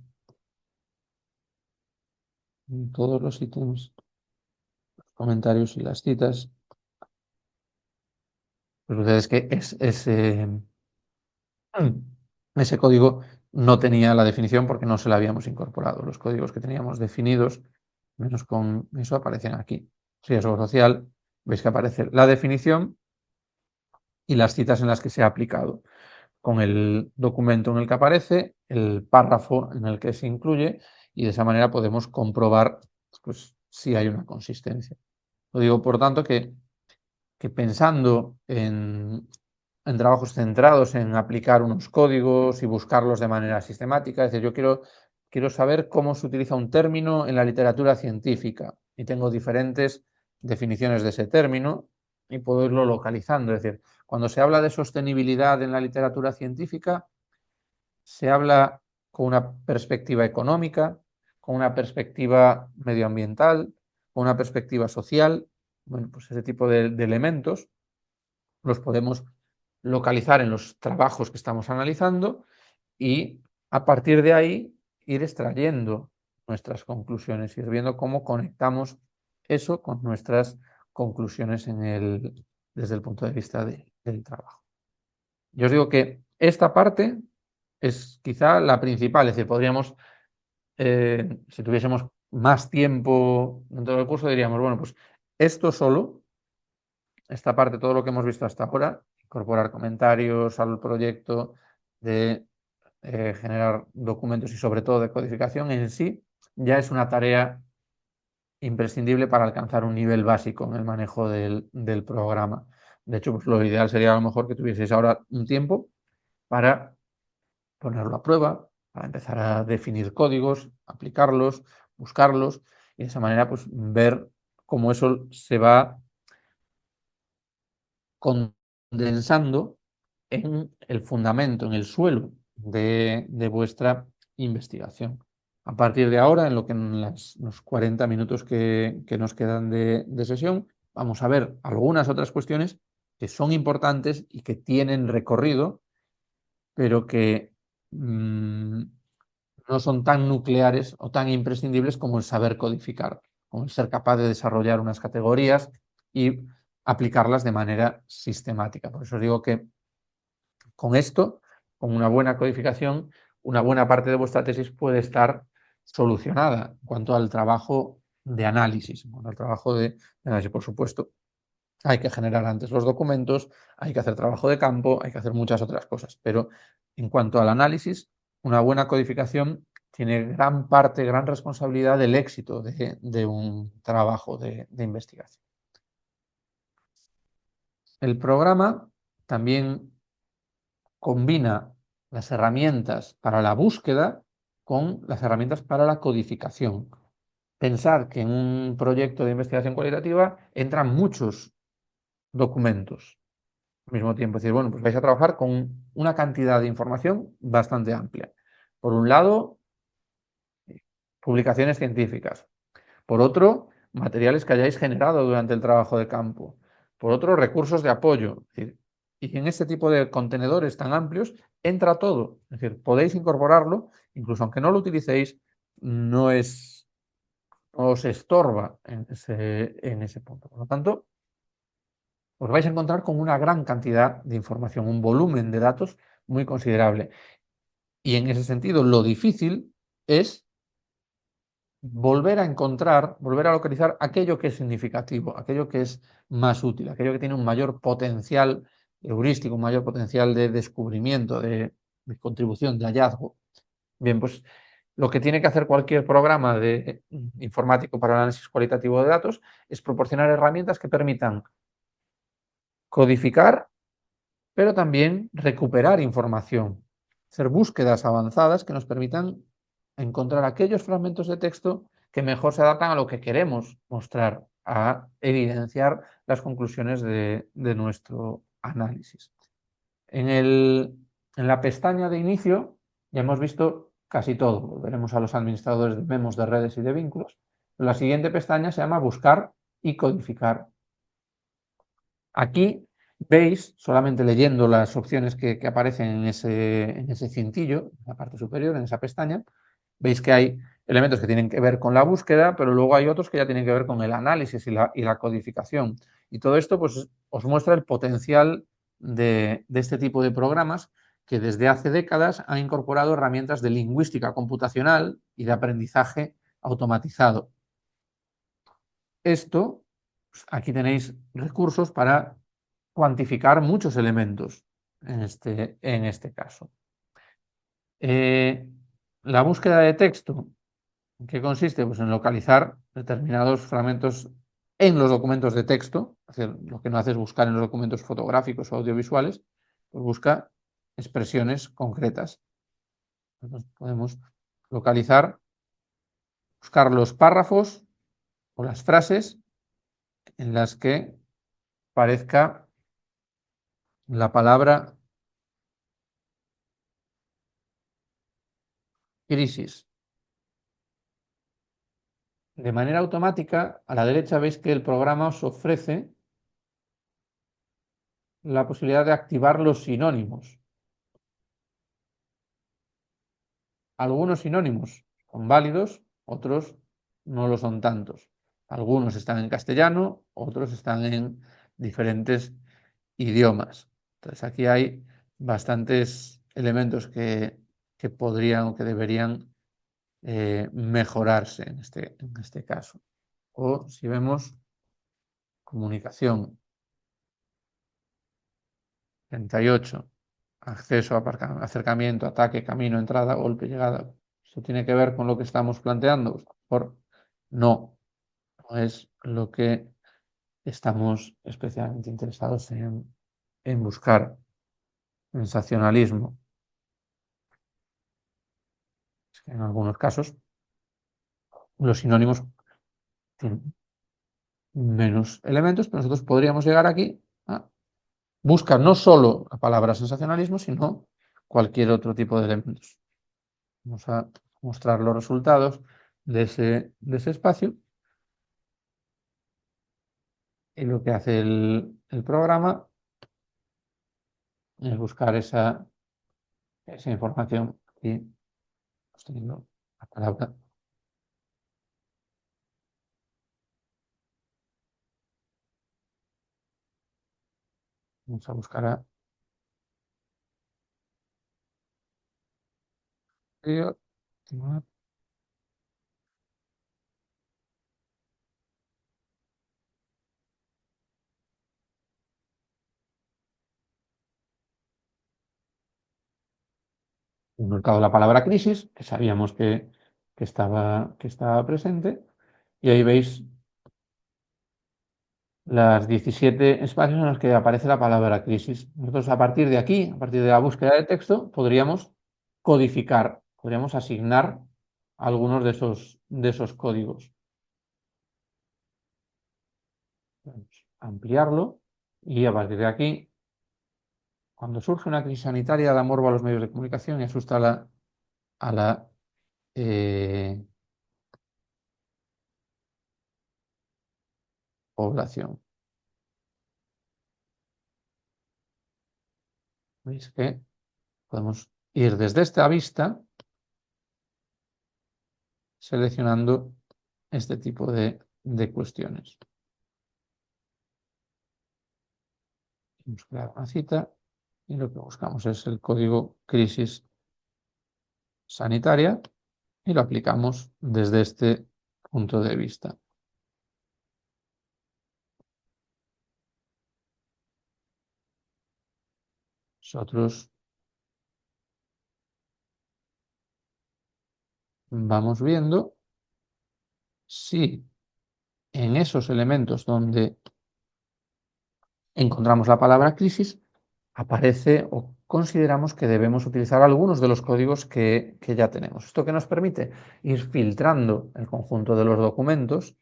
en todos los ítems, los comentarios y las citas. Pues ustedes que ese código no tenía la definición porque no se la habíamos incorporado. Los códigos que teníamos definidos, menos con eso, aparecen aquí. Riesgo social, veis que aparece la definición y las citas en las que se ha aplicado, con el documento en el que aparece, el párrafo en el que se incluye, y de esa manera podemos comprobar, pues, si hay una consistencia. Lo digo, por tanto, que pensando en trabajos centrados en aplicar unos códigos y buscarlos de manera sistemática, es decir, yo quiero saber cómo se utiliza un término en la literatura científica y tengo diferentes definiciones de ese término y puedo irlo localizando. Es decir, cuando se habla de sostenibilidad en la literatura científica, se habla con una perspectiva económica, con una perspectiva medioambiental, con una perspectiva social. Bueno, pues ese tipo de elementos los podemos localizar en los trabajos que estamos analizando y a partir de ahí ir extrayendo nuestras conclusiones, ir viendo cómo conectamos eso con nuestras conclusiones desde el punto de vista del trabajo. Yo os digo que esta parte es quizá la principal, es decir, podríamos, si tuviésemos más tiempo dentro del curso, diríamos, bueno, pues esto solo, esta parte, todo lo que hemos visto hasta ahora, incorporar comentarios al proyecto, de generar documentos y sobre todo de codificación en sí, ya es una tarea imprescindible para alcanzar un nivel básico en el manejo del programa. De hecho, pues lo ideal sería a lo mejor que tuvieseis ahora un tiempo para ponerlo a prueba, para empezar a definir códigos, aplicarlos, buscarlos y de esa manera pues ver cómo eso se va condensando en el fundamento, en el suelo de vuestra investigación. A partir de ahora, en los 40 minutos que nos quedan de sesión, vamos a ver algunas otras cuestiones que son importantes y que tienen recorrido, pero que no son tan nucleares o tan imprescindibles como el saber codificar, como el ser capaz de desarrollar unas categorías y aplicarlas de manera sistemática. Por eso os digo que con esto, con una buena codificación, una buena parte de vuestra tesis puede estar solucionada en cuanto al trabajo de análisis. Bueno, el trabajo de análisis, por supuesto, hay que generar antes los documentos, hay que hacer trabajo de campo, hay que hacer muchas otras cosas, pero en cuanto al análisis, una buena codificación tiene gran parte, gran responsabilidad del éxito de un trabajo de investigación. El programa también combina las herramientas para la búsqueda con las herramientas para la codificación. Pensar que en un proyecto de investigación cualitativa entran muchos documentos al mismo tiempo. Es decir, bueno, pues vais a trabajar con una cantidad de información bastante amplia. Por un lado, publicaciones científicas. Por otro, materiales que hayáis generado durante el trabajo de campo. Por otro, recursos de apoyo. Es decir, y en este tipo de contenedores tan amplios entra todo. Es decir, podéis incorporarlo, incluso aunque no lo utilicéis, no os estorba en ese punto. Por lo tanto, os vais a encontrar con una gran cantidad de información, un volumen de datos muy considerable. Y en ese sentido, lo difícil es volver a encontrar, volver a localizar aquello que es significativo, aquello que es más útil, aquello que tiene un mayor potencial heurístico, un mayor potencial de descubrimiento, de contribución, de hallazgo. Bien, pues lo que tiene que hacer cualquier programa de informático para el análisis cualitativo de datos es proporcionar herramientas que permitan codificar, pero también recuperar información, hacer búsquedas avanzadas que nos permitan encontrar aquellos fragmentos de texto que mejor se adaptan a lo que queremos mostrar, a evidenciar las conclusiones de nuestro análisis. En la pestaña de inicio ya hemos visto casi todo. Veremos a los administradores de memos, de redes y de vínculos. La siguiente pestaña se llama Buscar y codificar. Aquí veis, solamente leyendo las opciones que aparecen en ese cintillo, en la parte superior, en esa pestaña, veis que hay elementos que tienen que ver con la búsqueda, pero luego hay otros que ya tienen que ver con el análisis y la codificación. Y todo esto pues, os muestra el potencial de este tipo de programas que desde hace décadas han incorporado herramientas de lingüística computacional y de aprendizaje automatizado. Esto, pues, aquí tenéis recursos para cuantificar muchos elementos en este caso. La búsqueda de texto, ¿en qué consiste? Pues en localizar determinados fragmentos en los documentos de texto. Es decir, lo que no hace es buscar en los documentos fotográficos o audiovisuales, pues busca expresiones concretas. Entonces podemos localizar, buscar los párrafos o las frases en las que parezca la palabra crisis. De manera automática, a la derecha veis que el programa os ofrece la posibilidad de activar los sinónimos. Algunos sinónimos son válidos, otros no lo son tantos. Algunos están en castellano, otros están en diferentes idiomas. Entonces aquí hay bastantes elementos que podrían o que deberían mejorarse en este caso. O si vemos comunicación, 38, acceso, acercamiento, ataque, camino, entrada, golpe, llegada. ¿Esto tiene que ver con lo que estamos planteando? Pues a lo mejor no es lo que estamos especialmente interesados en buscar. Sensacionalismo. Es que en algunos casos los sinónimos tienen menos elementos, pero nosotros podríamos llegar aquí a buscar no solo la palabra sensacionalismo, sino cualquier otro tipo de elementos. Vamos a mostrar los resultados de ese espacio. Y lo que hace el programa es buscar esa información. Aquí hemos tenido la palabra. Vamos a buscar a un mercado la palabra crisis, que sabíamos que estaba presente, y ahí veis las 17 espacios en los que aparece la palabra crisis. Nosotros a partir de aquí, a partir de la búsqueda de texto, podríamos codificar, podríamos asignar algunos de esos códigos. Vamos a ampliarlo y a partir de aquí, cuando surge una crisis sanitaria, da morbo a los medios de comunicación y asusta a la población. Veis que podemos ir desde esta vista seleccionando este tipo de cuestiones. Vamos a crear una cita y lo que buscamos es el código crisis sanitaria y lo aplicamos desde este punto de vista. Nosotros vamos viendo si en esos elementos donde encontramos la palabra crisis aparece o consideramos que debemos utilizar algunos de los códigos que ya tenemos. ¿Esto qué nos permite? Ir filtrando el conjunto de los documentos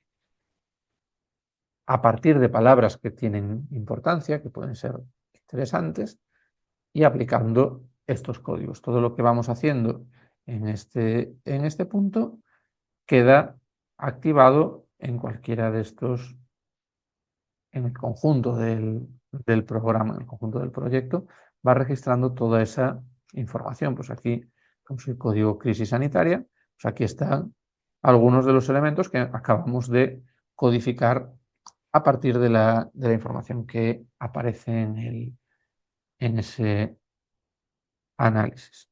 a partir de palabras que tienen importancia, que pueden ser interesantes, y aplicando estos códigos. Todo lo que vamos haciendo en este punto queda activado en cualquiera de estos, en el conjunto del programa, en el conjunto del proyecto, va registrando toda esa información. Pues aquí tenemos el código crisis sanitaria, pues aquí están algunos de los elementos que acabamos de codificar a partir de la información que aparece en ese análisis.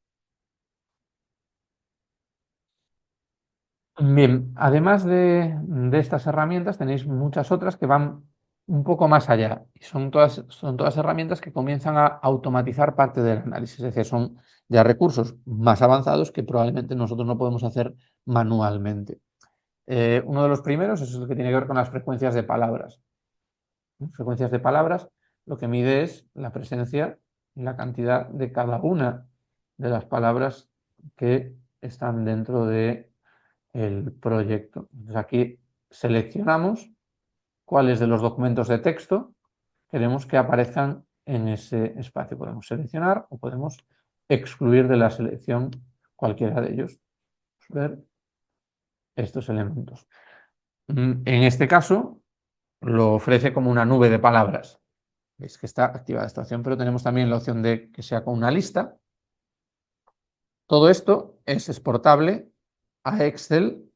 Bien, además de estas herramientas, tenéis muchas otras que van un poco más allá. Y son todas herramientas que comienzan a automatizar parte del análisis. Es decir, son ya recursos más avanzados que probablemente nosotros no podemos hacer manualmente. Uno de los primeros es el que tiene que ver con las frecuencias de palabras. Frecuencias de palabras lo que mide es la presencia y la cantidad de cada una de las palabras que están dentro de el proyecto. Entonces aquí seleccionamos cuáles de los documentos de texto queremos que aparezcan en ese espacio. Podemos seleccionar o podemos excluir de la selección cualquiera de ellos. Vamos a ver estos elementos. En este caso lo ofrece como una nube de palabras. Veis que está activada esta opción, pero tenemos también la opción de que sea con una lista. Todo esto es exportable a Excel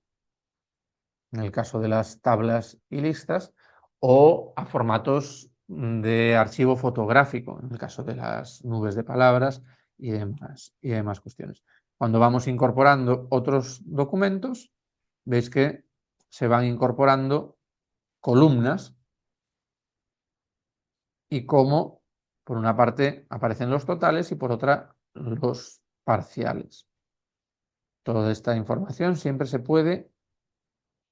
en el caso de las tablas y listas, o a formatos de archivo fotográfico, en el caso de las nubes de palabras y demás cuestiones. Cuando vamos incorporando otros documentos, veis que se van incorporando columnas y cómo, por una parte, aparecen los totales y por otra, los parciales. Toda esta información siempre se puede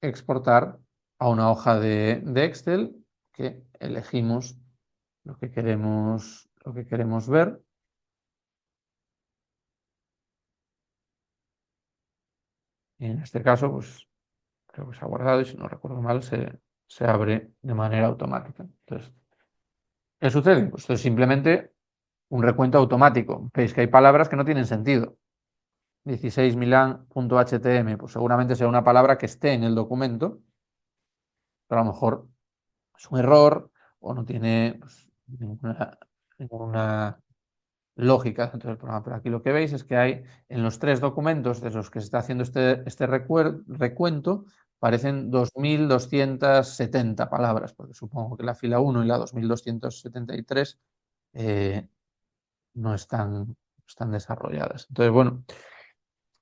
exportar a una hoja de Excel que elegimos lo que queremos ver. Y en este caso, pues creo que se ha guardado y si no recuerdo mal, se abre de manera automática. Entonces, ¿qué sucede? Pues esto es simplemente un recuento automático. Veis que hay palabras que no tienen sentido. 16milan.htm, pues seguramente sea una palabra que esté en el documento, pero a lo mejor es un error o no tiene pues, ninguna lógica dentro del programa. Pero aquí lo que veis es que hay en los tres documentos de los que se está haciendo este recuento, parecen 2270 palabras, porque supongo que la fila 1 y la 2273 no están desarrolladas. Entonces, bueno,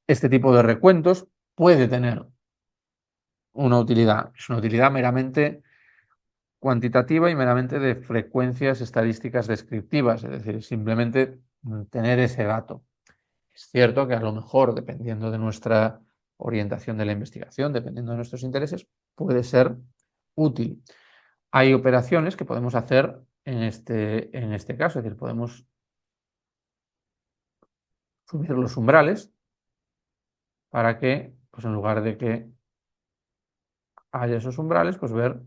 este tipo de recuentos puede tener una utilidad. Es una utilidad meramente cuantitativa y meramente de frecuencias estadísticas descriptivas, es decir, simplemente tener ese dato. Es cierto que a lo mejor, dependiendo de nuestra orientación de la investigación, dependiendo de nuestros intereses, puede ser útil. Hay operaciones que podemos hacer en este caso, es decir, podemos subir los umbrales para que, pues en lugar de que haya esos umbrales, pues ver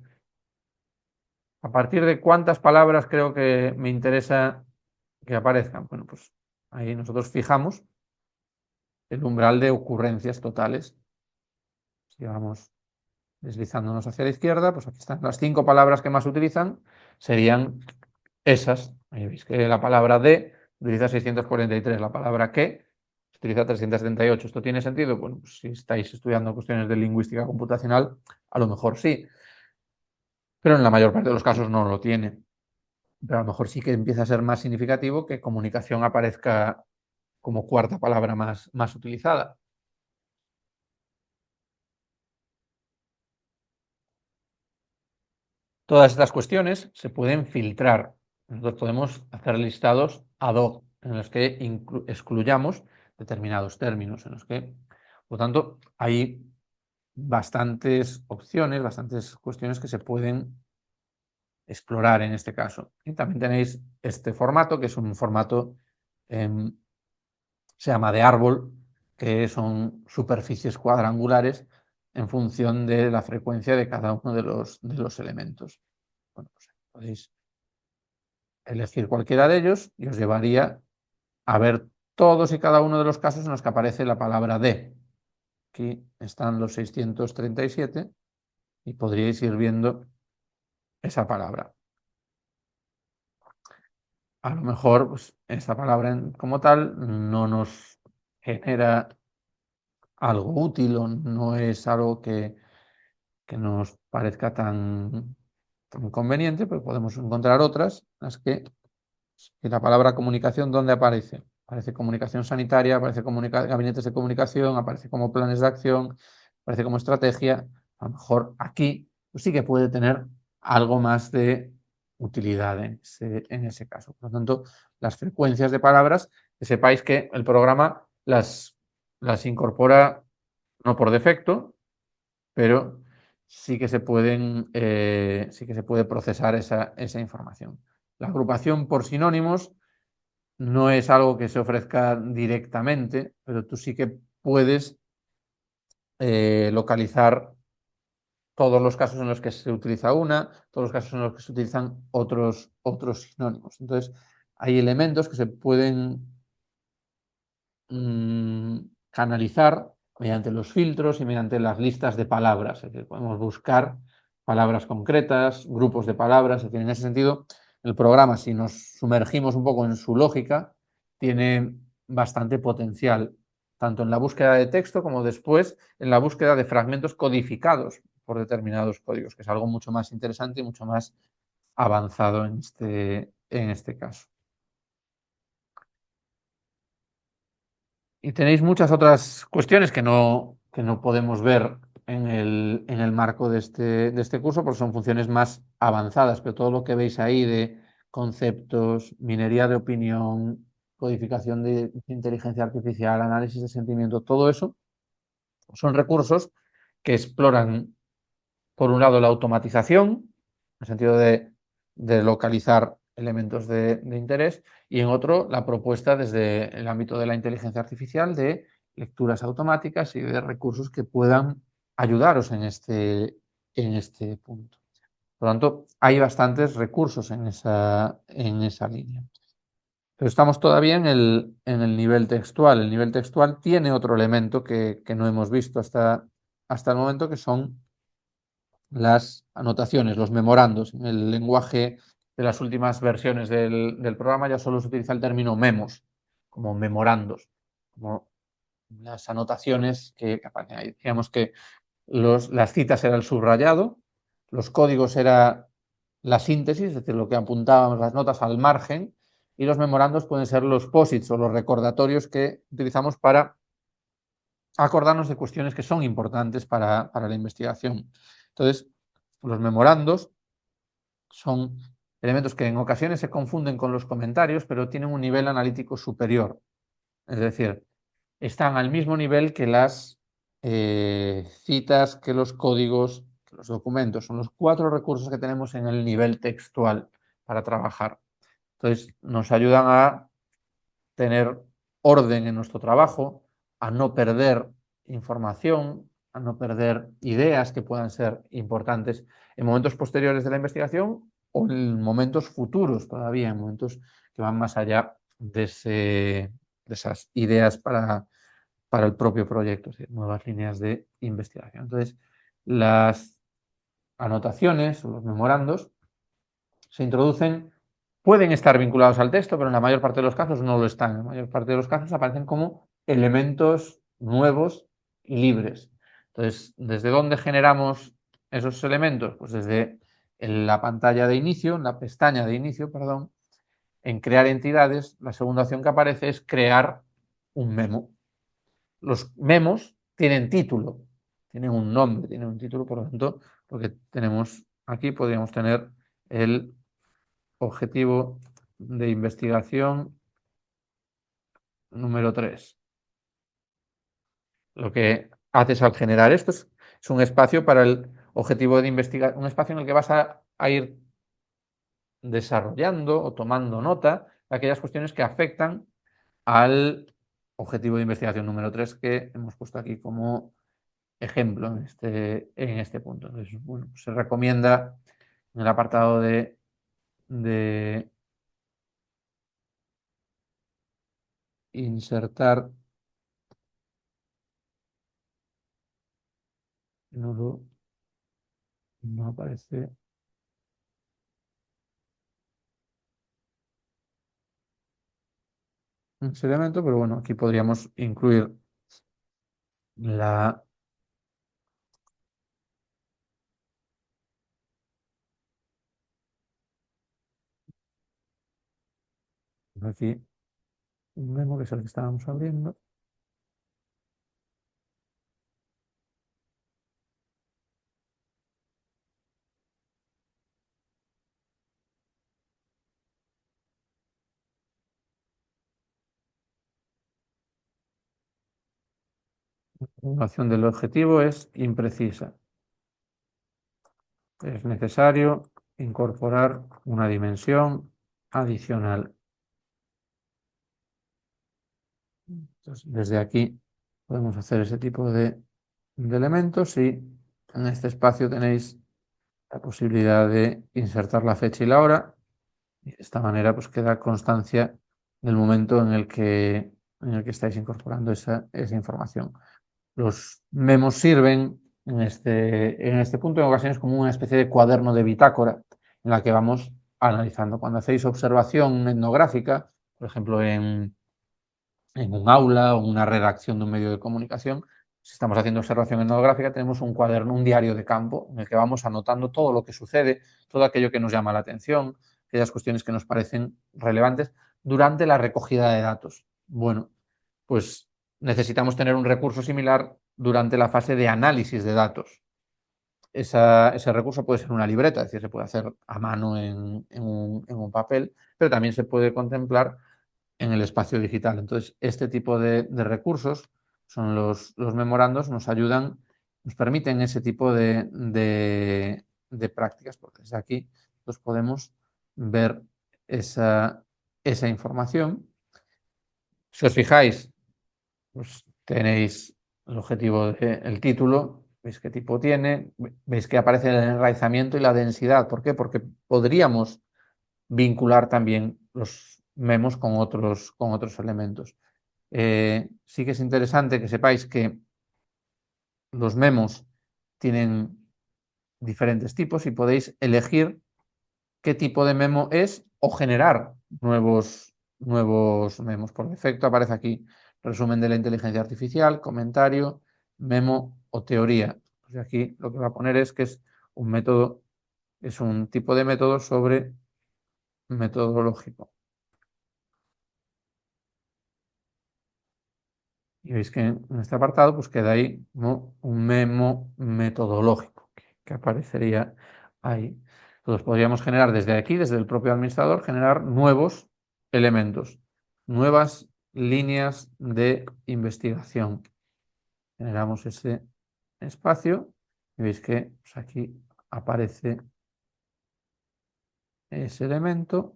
a partir de cuántas palabras creo que me interesa que aparezcan. Bueno, pues ahí nosotros fijamos el umbral de ocurrencias totales. Si vamos deslizándonos hacia la izquierda, pues aquí están las 5 palabras que más utilizan, serían esas. Ahí veis que la palabra de utiliza 643, la palabra que utiliza 378. ¿Esto tiene sentido? Bueno, pues si estáis estudiando cuestiones de lingüística computacional, a lo mejor sí, pero en la mayor parte de los casos no lo tiene. Pero a lo mejor sí que empieza a ser más significativo que comunicación aparezca como cuarta palabra más utilizada. Todas estas cuestiones se pueden filtrar. Nosotros podemos hacer listados ad hoc en los que excluyamos determinados términos, en los que, por lo tanto, hay bastantes opciones, bastantes cuestiones que se pueden explorar en este caso. Y también tenéis este formato, que es un formato, se llama de árbol, que son superficies cuadrangulares en función de la frecuencia de cada uno de los elementos. Bueno, pues podéis elegir cualquiera de ellos y os llevaría a ver todos y cada uno de los casos en los que aparece la palabra de. Aquí están los 637 y podríais ir viendo esa palabra. A lo mejor pues, esta palabra como tal no nos genera algo útil o no es algo que nos parezca tan conveniente, pero podemos encontrar otras, las que la palabra comunicación, ¿dónde aparece? Aparece comunicación sanitaria, aparece gabinetes de comunicación, aparece como planes de acción, aparece como estrategia. A lo mejor aquí pues sí que puede tener algo más de utilidad en ese caso. Por lo tanto, las frecuencias de palabras, que sepáis que el programa las incorpora no por defecto, pero sí que se puede procesar esa información. La agrupación por sinónimos no es algo que se ofrezca directamente, pero tú sí que puedes localizar todos los casos en los que se utiliza una, todos los casos en los que se utilizan otros sinónimos. Entonces, hay elementos que se pueden canalizar mediante los filtros y mediante las listas de palabras. Es decir, podemos buscar palabras concretas, grupos de palabras. Es decir, en ese sentido, el programa, si nos sumergimos un poco en su lógica, tiene bastante potencial, tanto en la búsqueda de texto como después en la búsqueda de fragmentos codificados por determinados códigos, que es algo mucho más interesante y mucho más avanzado en este caso. Y tenéis muchas otras cuestiones que no podemos ver en el marco de este curso, porque son funciones más avanzadas, pero todo lo que veis ahí de conceptos, minería de opinión, codificación de inteligencia artificial, análisis de sentimiento, todo eso son recursos que exploran, por un lado, la automatización, en el sentido de localizar elementos de interés, y en otro, la propuesta desde el ámbito de la inteligencia artificial de lecturas automáticas y de recursos que puedan ayudaros en este punto. Por lo tanto, hay bastantes recursos en esa línea. Pero estamos todavía en el nivel textual. El nivel textual tiene otro elemento que no hemos visto hasta el momento, que son las anotaciones, los memorandos. En el lenguaje de las últimas versiones del programa ya solo se utiliza el término memos, como memorandos, como las anotaciones que decíamos que las citas era el subrayado, los códigos era la síntesis, es decir, lo que apuntábamos las notas al margen, y los memorandos pueden ser los posits o los recordatorios que utilizamos para acordarnos de cuestiones que son importantes para la investigación. Entonces, los memorandos son elementos que en ocasiones se confunden con los comentarios, pero tienen un nivel analítico superior. Es decir, están al mismo nivel que las citas, que los códigos, que los documentos. Son los 4 recursos que tenemos en el nivel textual para trabajar. Entonces, nos ayudan a tener orden en nuestro trabajo, a no perder información, a no perder ideas que puedan ser importantes en momentos posteriores de la investigación o en momentos futuros todavía, en momentos que van más allá de esas ideas para el propio proyecto, es decir, nuevas líneas de investigación. Entonces, Las anotaciones o los memorandos se introducen, pueden estar vinculados al texto, pero en la mayor parte de los casos no lo están. En la mayor parte de los casos aparecen como elementos nuevos y libres. Entonces, ¿desde dónde generamos esos elementos? Pues desde la pantalla de inicio, en la pestaña de inicio, perdón, en crear entidades, la segunda opción que aparece es crear un memo. Los memos tienen título, tienen un nombre, tienen un título, por lo tanto, lo que tenemos aquí podríamos tener el objetivo de investigación número 3. Lo que haces al generar esto es un espacio para el objetivo de investigación, un espacio en el que vas a ir desarrollando o tomando nota de aquellas cuestiones que afectan al objetivo de investigación número 3 que hemos puesto aquí como ejemplo en este punto. Entonces, bueno, se recomienda en el apartado de insertar, no aparece ese elemento, pero bueno, aquí podríamos incluir la aquí un memo que es el que estábamos abriendo. La formulación del objetivo es imprecisa. Es necesario incorporar una dimensión adicional. Entonces, desde aquí podemos hacer ese tipo de elementos y en este espacio tenéis la posibilidad de insertar la fecha y la hora. Y de esta manera pues queda constancia del momento en el que estáis incorporando esa información. Los memos sirven en este punto en ocasiones como una especie de cuaderno de bitácora en la que vamos analizando. Cuando hacéis observación etnográfica, por ejemplo, en un aula o una redacción de un medio de comunicación, si estamos haciendo observación etnográfica, tenemos un cuaderno, un diario de campo en el que vamos anotando todo lo que sucede, todo aquello que nos llama la atención, aquellas cuestiones que nos parecen relevantes durante la recogida de datos. Bueno, pues necesitamos tener un recurso similar durante la fase de análisis de datos. Ese recurso puede ser una libreta, es decir, se puede hacer a mano en un papel, pero también se puede contemplar en el espacio digital. Entonces, este tipo de recursos son los memorandos, nos ayudan, nos permiten ese tipo de prácticas, porque desde aquí pues, podemos ver esa información. Si os fijáis, pues tenéis el objetivo del título, veis qué tipo tiene, veis que aparece el enraizamiento y la densidad. ¿Por qué? Porque podríamos vincular también los memos con otros elementos. Sí que es interesante que sepáis que los memos tienen diferentes tipos y podéis elegir qué tipo de memo es o generar nuevos memos. Por defecto aparece aquí resumen de la inteligencia artificial, comentario, memo o teoría. Pues aquí lo que va a poner es que es un método, es un tipo de método sobre metodológico. Y veis que en este apartado pues queda ahí, ¿no?, un memo metodológico que aparecería ahí. Entonces podríamos generar desde aquí, desde el propio administrador, generar nuevos elementos, nuevas líneas de investigación. Generamos ese espacio y veis que pues, aquí aparece ese elemento.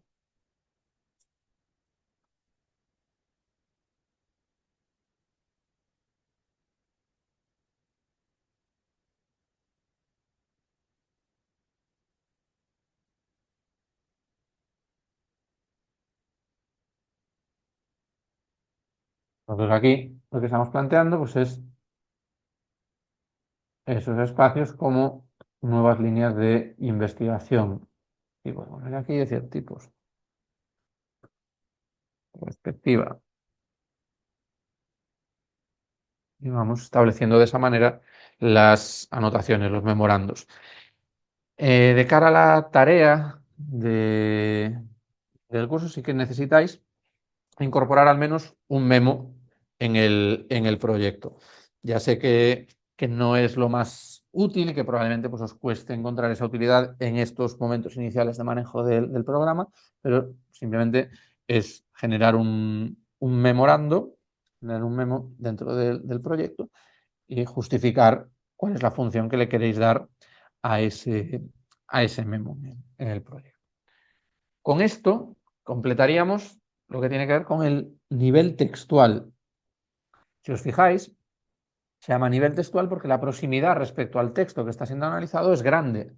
Entonces aquí lo que estamos planteando pues, es esos espacios como nuevas líneas de investigación. Y bueno, aquí decir tipos. Perspectiva. Y vamos estableciendo de esa manera las anotaciones, los memorandos. De cara a la tarea del curso, sí que necesitáis incorporar al menos un memo en el proyecto. Ya sé que no es lo más útil y que probablemente pues, os cueste encontrar esa utilidad en estos momentos iniciales de manejo del programa, pero simplemente es generar un memorando, generar un memo dentro del proyecto y justificar cuál es la función que le queréis dar a ese memo en el proyecto. Con esto completaríamos lo que tiene que ver con el nivel textual. Si os fijáis, se llama nivel textual porque la proximidad respecto al texto que está siendo analizado es grande.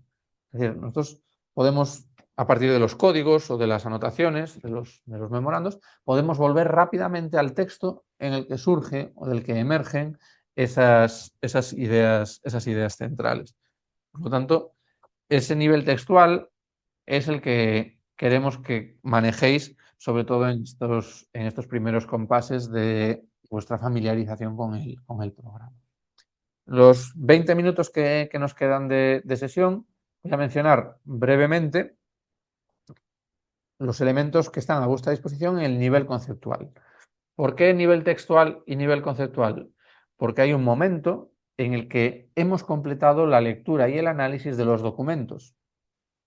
Es decir, nosotros podemos, a partir de los códigos o de las anotaciones, de los memorandos, podemos volver rápidamente al texto en el que surge o del que emergen esas ideas centrales. Por lo tanto, ese nivel textual es el que queremos que manejéis, sobre todo en estos primeros compases de vuestra familiarización con el programa. Los 20 minutos que nos quedan de sesión, voy a mencionar brevemente los elementos que están a vuestra disposición en el nivel conceptual. ¿Por qué nivel textual y nivel conceptual? Porque hay un momento en el que hemos completado la lectura y el análisis de los documentos.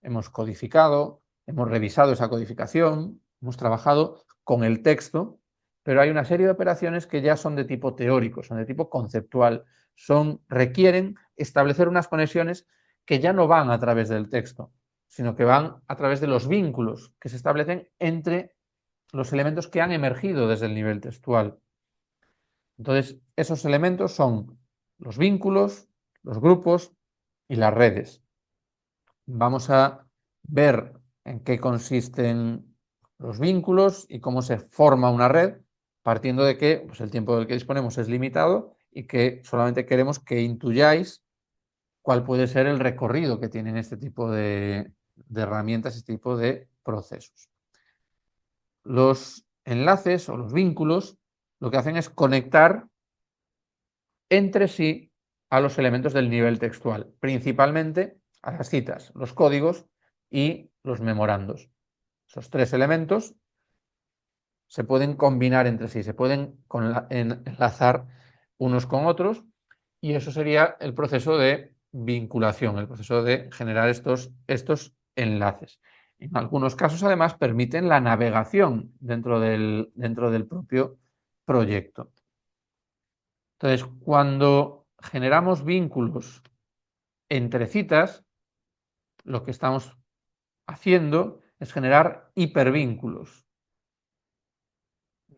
Hemos codificado, hemos revisado esa codificación, hemos trabajado con el texto, pero hay una serie de operaciones que ya son de tipo teórico, son de tipo conceptual, requieren establecer unas conexiones que ya no van a través del texto, sino que van a través de los vínculos que se establecen entre los elementos que han emergido desde el nivel textual. Entonces, esos elementos son los vínculos, los grupos y las redes. Vamos a ver en qué consisten los vínculos y cómo se forma una red, partiendo de que pues, el tiempo del que disponemos es limitado y que solamente queremos que intuyáis cuál puede ser el recorrido que tienen este tipo de herramientas, este tipo de procesos. Los enlaces o los vínculos lo que hacen es conectar entre sí a los elementos del nivel textual, principalmente a las citas, los códigos y los memorandos. Esos tres elementos se pueden combinar entre sí, se pueden enlazar unos con otros y eso sería el proceso de vinculación, el proceso de generar estos enlaces. En algunos casos, además, permiten la navegación dentro del propio proyecto. Entonces, cuando generamos vínculos entre citas, lo que estamos haciendo es generar hipervínculos.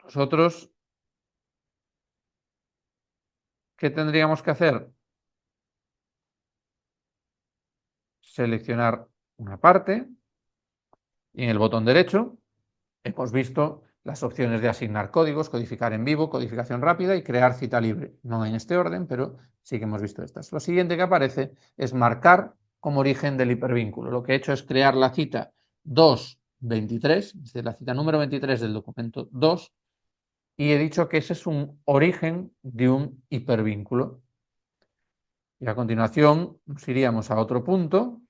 Nosotros, ¿qué tendríamos que hacer? Seleccionar una parte y en el botón derecho hemos visto las opciones de asignar códigos, codificar en vivo, codificación rápida y crear cita libre. No en este orden, pero sí que hemos visto estas. Lo siguiente que aparece es marcar como origen del hipervínculo. Lo que he hecho es crear la cita 2.23, es decir, la cita número 23 del documento 2, y he dicho que ese es un origen de un hipervínculo. Y a continuación nos iríamos a otro punto.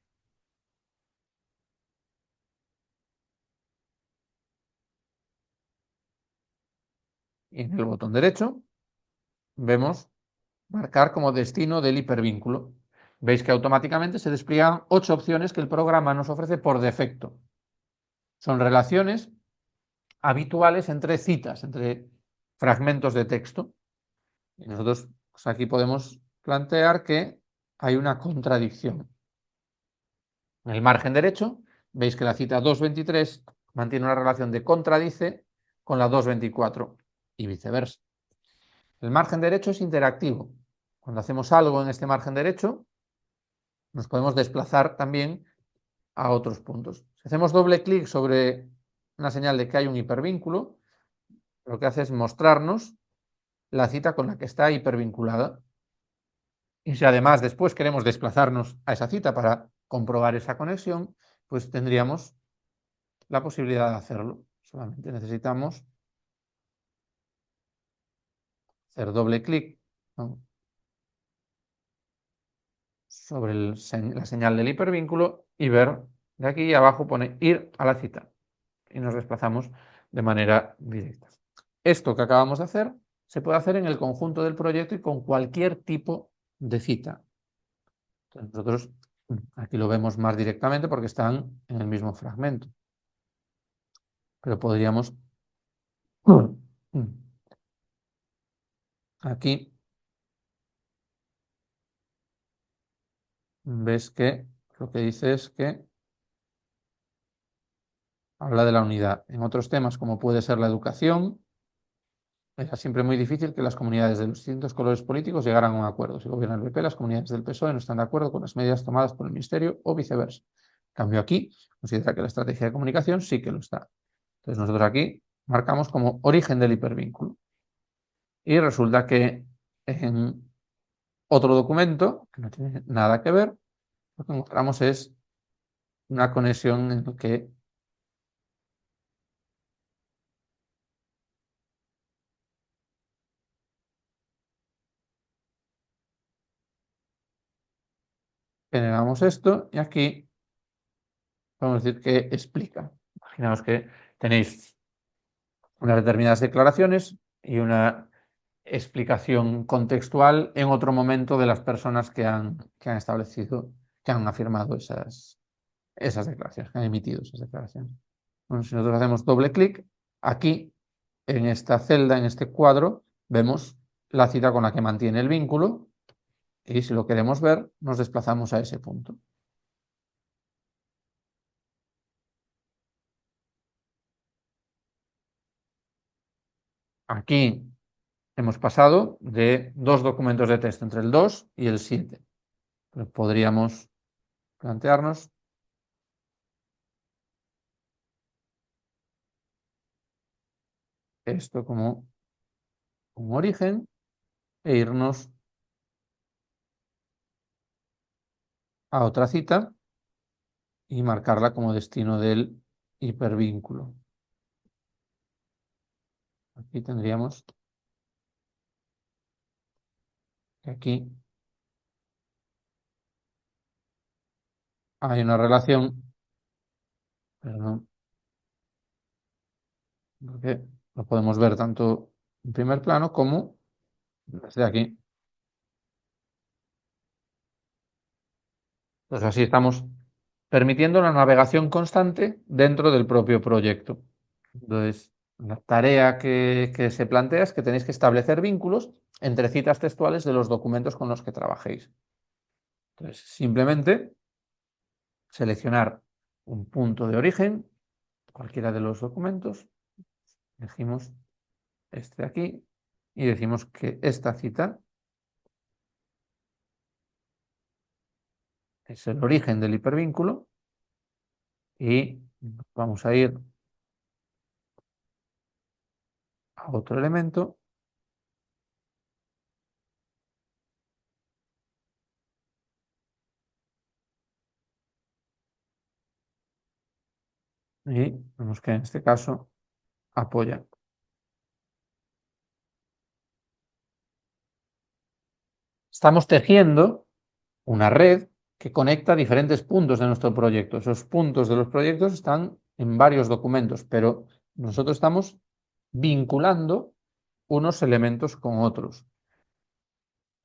Y en el botón derecho vemos marcar como destino del hipervínculo. Veis que automáticamente se despliegan 8 opciones que el programa nos ofrece por defecto. Son relaciones habituales entre citas, entre fragmentos de texto. Y nosotros pues aquí podemos plantear que hay una contradicción. En el margen derecho veis que la cita 2.23 mantiene una relación de contradice con la 2.24 y viceversa. El margen derecho es interactivo. Cuando hacemos algo en este margen derecho, nos podemos desplazar también a otros puntos. Si hacemos doble clic sobre una señal de que hay un hipervínculo, lo que hace es mostrarnos la cita con la que está hipervinculada. Y si además después queremos desplazarnos a esa cita para comprobar esa conexión, pues tendríamos la posibilidad de hacerlo. Solamente necesitamos hacer doble clic, ¿no?, sobre la señal del hipervínculo y ver de aquí abajo pone ir a la cita y nos desplazamos de manera directa. Esto que acabamos de hacer se puede hacer en el conjunto del proyecto y con cualquier tipo de cita. Entonces nosotros aquí lo vemos más directamente porque están en el mismo fragmento, pero podríamos aquí ves que lo que dice es que habla de la unidad. En otros temas, como puede ser la educación, era siempre muy difícil que las comunidades de los distintos colores políticos llegaran a un acuerdo. Si gobierna el PP, las comunidades del PSOE no están de acuerdo con las medidas tomadas por el Ministerio o viceversa. En cambio, aquí considera que la estrategia de comunicación sí que lo está. Entonces nosotros aquí marcamos como origen del hipervínculo. Y resulta que en otro documento, que no tiene nada que ver, lo que encontramos es una conexión en la que generamos esto y aquí podemos decir que explica. Imaginaos que tenéis unas determinadas declaraciones y una explicación contextual en otro momento de las personas que han establecido, que han afirmado esas declaraciones, que han emitido esas declaraciones. Bueno, si nosotros hacemos doble clic, aquí en esta celda, en este cuadro, vemos la cita con la que mantiene el vínculo y si lo queremos ver, nos desplazamos a ese punto. Aquí hemos pasado de 2 documentos de texto, entre el 2 y el 7. Pues podríamos plantearnos esto como un origen e irnos a otra cita y marcarla como destino del hipervínculo. Aquí tendríamos que aquí hay una relación, perdón, porque lo podemos ver tanto en primer plano como desde aquí. Entonces así estamos permitiendo la navegación constante dentro del propio proyecto. Entonces, la tarea que se plantea es que tenéis que establecer vínculos entre citas textuales de los documentos con los que trabajéis. Entonces, simplemente seleccionar un punto de origen, cualquiera de los documentos, elegimos este de aquí y decimos que esta cita es el origen del hipervínculo y vamos a ir a otro elemento y vemos que en este caso apoya. Estamos tejiendo una red que conecta diferentes puntos de nuestro proyecto. Esos puntos de los proyectos están en varios documentos, pero nosotros estamos vinculando unos elementos con otros.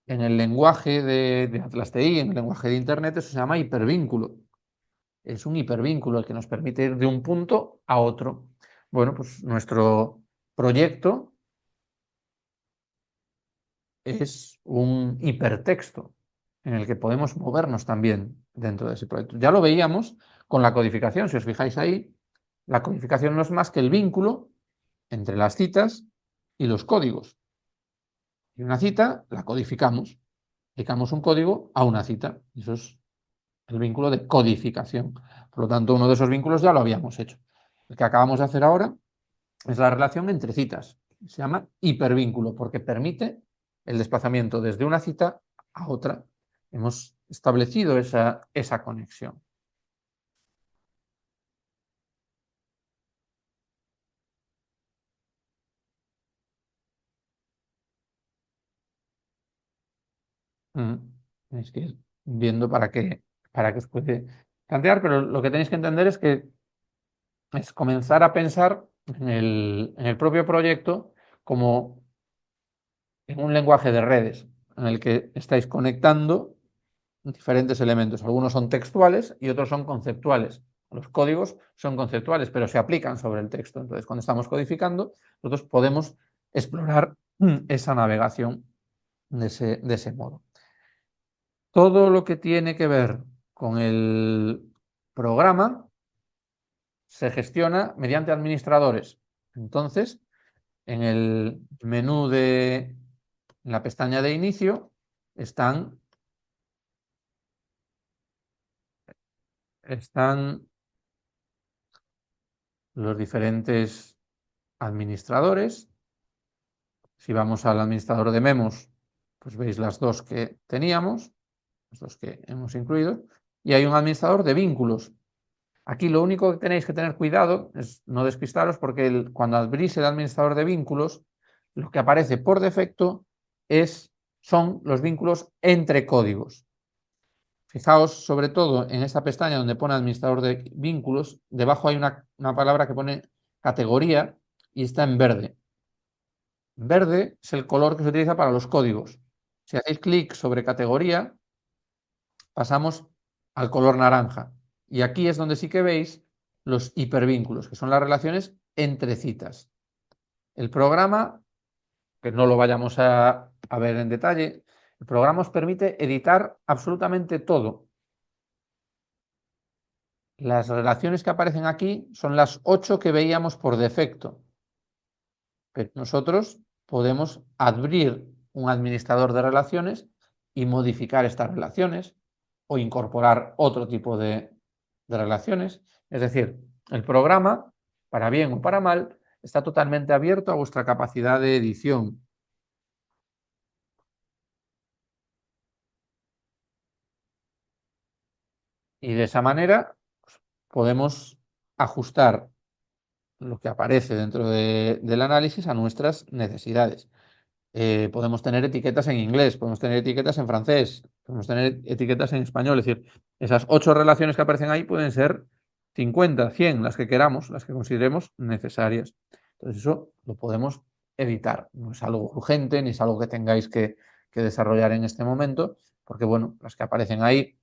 En el lenguaje de Atlas TI, en el lenguaje de Internet, eso se llama hipervínculo. Es un hipervínculo el que nos permite ir de un punto a otro. Bueno, pues nuestro proyecto es un hipertexto en el que podemos movernos también dentro de ese proyecto. Ya lo veíamos con la codificación, si os fijáis ahí, la codificación no es más que el vínculo entre las citas y los códigos. Y una cita la codificamos, aplicamos un código a una cita, eso es el vínculo de codificación. Por lo tanto, uno de esos vínculos ya lo habíamos hecho. El que acabamos de hacer ahora es la relación entre citas. Se llama hipervínculo porque permite el desplazamiento desde una cita a otra hemos establecido esa conexión. Tenéis que ir viendo para qué os puede plantear, pero lo que tenéis que entender es que es comenzar a pensar en el propio proyecto como en un lenguaje de redes, en el que estáis conectando diferentes elementos. Algunos son textuales y otros son conceptuales. Los códigos son conceptuales, pero se aplican sobre el texto. Entonces, cuando estamos codificando, nosotros podemos explorar esa navegación de ese modo. Todo lo que tiene que ver con el programa se gestiona mediante administradores. Entonces, en el menú en la pestaña de inicio están los diferentes administradores. Si vamos al administrador de memos, pues veis las dos que teníamos, las dos que hemos incluido, y hay un administrador de vínculos. Aquí lo único que tenéis que tener cuidado es no despistaros, porque cuando abrís el administrador de vínculos, lo que aparece por defecto son los vínculos entre códigos. Fijaos sobre todo en esta pestaña donde pone administrador de vínculos, debajo hay una palabra que pone categoría y está en verde. Verde es el color que se utiliza para los códigos. Si hacéis clic sobre categoría, pasamos al color naranja. Y aquí es donde sí que veis los hipervínculos, que son las relaciones entre citas. El programa, que no lo vayamos a ver en detalle, el programa os permite editar absolutamente todo. Las relaciones que aparecen aquí son las 8 que veíamos por defecto. Pero nosotros podemos abrir un administrador de relaciones y modificar estas relaciones o incorporar otro tipo de relaciones. Es decir, el programa, para bien o para mal, está totalmente abierto a vuestra capacidad de edición. Y de esa manera podemos ajustar lo que aparece dentro del análisis a nuestras necesidades. Podemos tener etiquetas en inglés, podemos tener etiquetas en francés, podemos tener etiquetas en español. Es decir, esas 8 relaciones que aparecen ahí pueden ser 50, 100, las que queramos, las que consideremos necesarias. Entonces eso lo podemos editar. No es algo urgente ni es algo que tengáis que desarrollar en este momento, porque bueno, las que aparecen ahí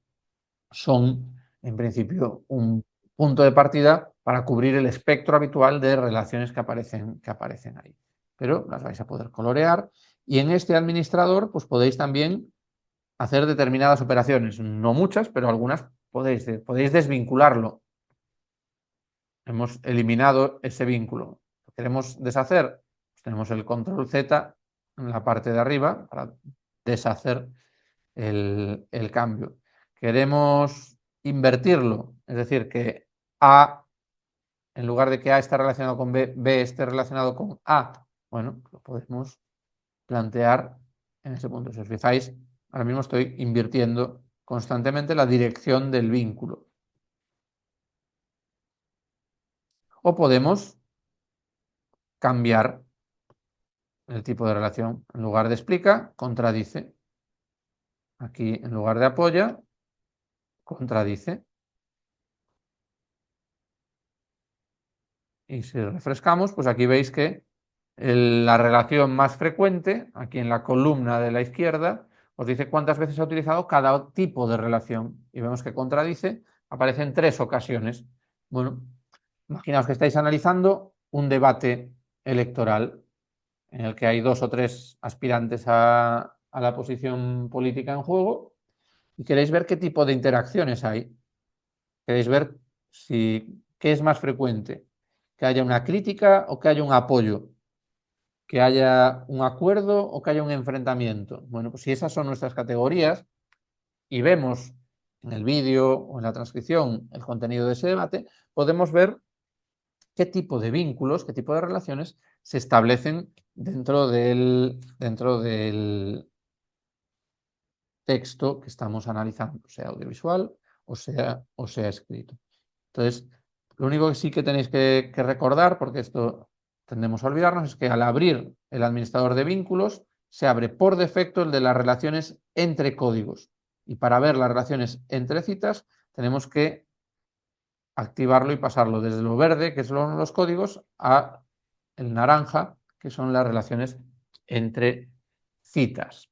son en principio un punto de partida para cubrir el espectro habitual de relaciones que aparecen ahí. Pero las vais a poder colorear y en este administrador pues podéis también hacer determinadas operaciones, no muchas, pero algunas podéis desvincularlo. Hemos eliminado ese vínculo. ¿Lo queremos deshacer? Pues tenemos el control Z en la parte de arriba para deshacer el cambio. Queremos invertirlo, es decir, que A, en lugar de que A esté relacionado con B, B esté relacionado con A. Bueno, lo podemos plantear en ese punto. Si os fijáis, ahora mismo estoy invirtiendo constantemente la dirección del vínculo. O podemos cambiar el tipo de relación. En lugar de explica, contradice. Aquí, en lugar de apoya, contradice. Y si refrescamos, pues aquí veis que la relación más frecuente, aquí en la columna de la izquierda, os dice cuántas veces ha utilizado cada tipo de relación. Y vemos que contradice, aparece en 3 ocasiones. Bueno, imaginaos que estáis analizando un debate electoral en el que hay 2 o 3 aspirantes a la posición política en juego y queréis ver qué tipo de interacciones hay. Queréis ver qué es más frecuente, que haya una crítica o que haya un apoyo, que haya un acuerdo o que haya un enfrentamiento. Bueno, pues si esas son nuestras categorías y vemos en el vídeo o en la transcripción el contenido de ese debate, podemos ver qué tipo de vínculos, qué tipo de relaciones se establecen dentro del texto que estamos analizando, sea audiovisual o sea escrito. Entonces, lo único que sí que tenéis que recordar, porque esto tendemos a olvidarnos, es que al abrir el administrador de vínculos, se abre por defecto el de las relaciones entre códigos. Y para ver las relaciones entre citas, tenemos que activarlo y pasarlo desde lo verde, que son los códigos, a el naranja, que son las relaciones entre citas.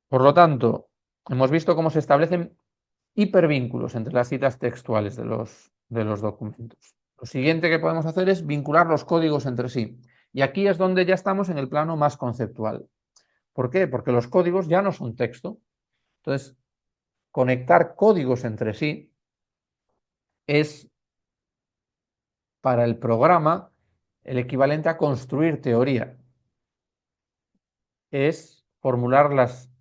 Por lo tanto, hemos visto cómo se establecen hipervínculos entre las citas textuales de los documentos. Lo siguiente que podemos hacer es vincular los códigos entre sí. Y aquí es donde ya estamos en el plano más conceptual. ¿Por qué? Porque los códigos ya no son texto. Entonces, conectar códigos entre sí es para el programa el equivalente a construir teoría. Es formular las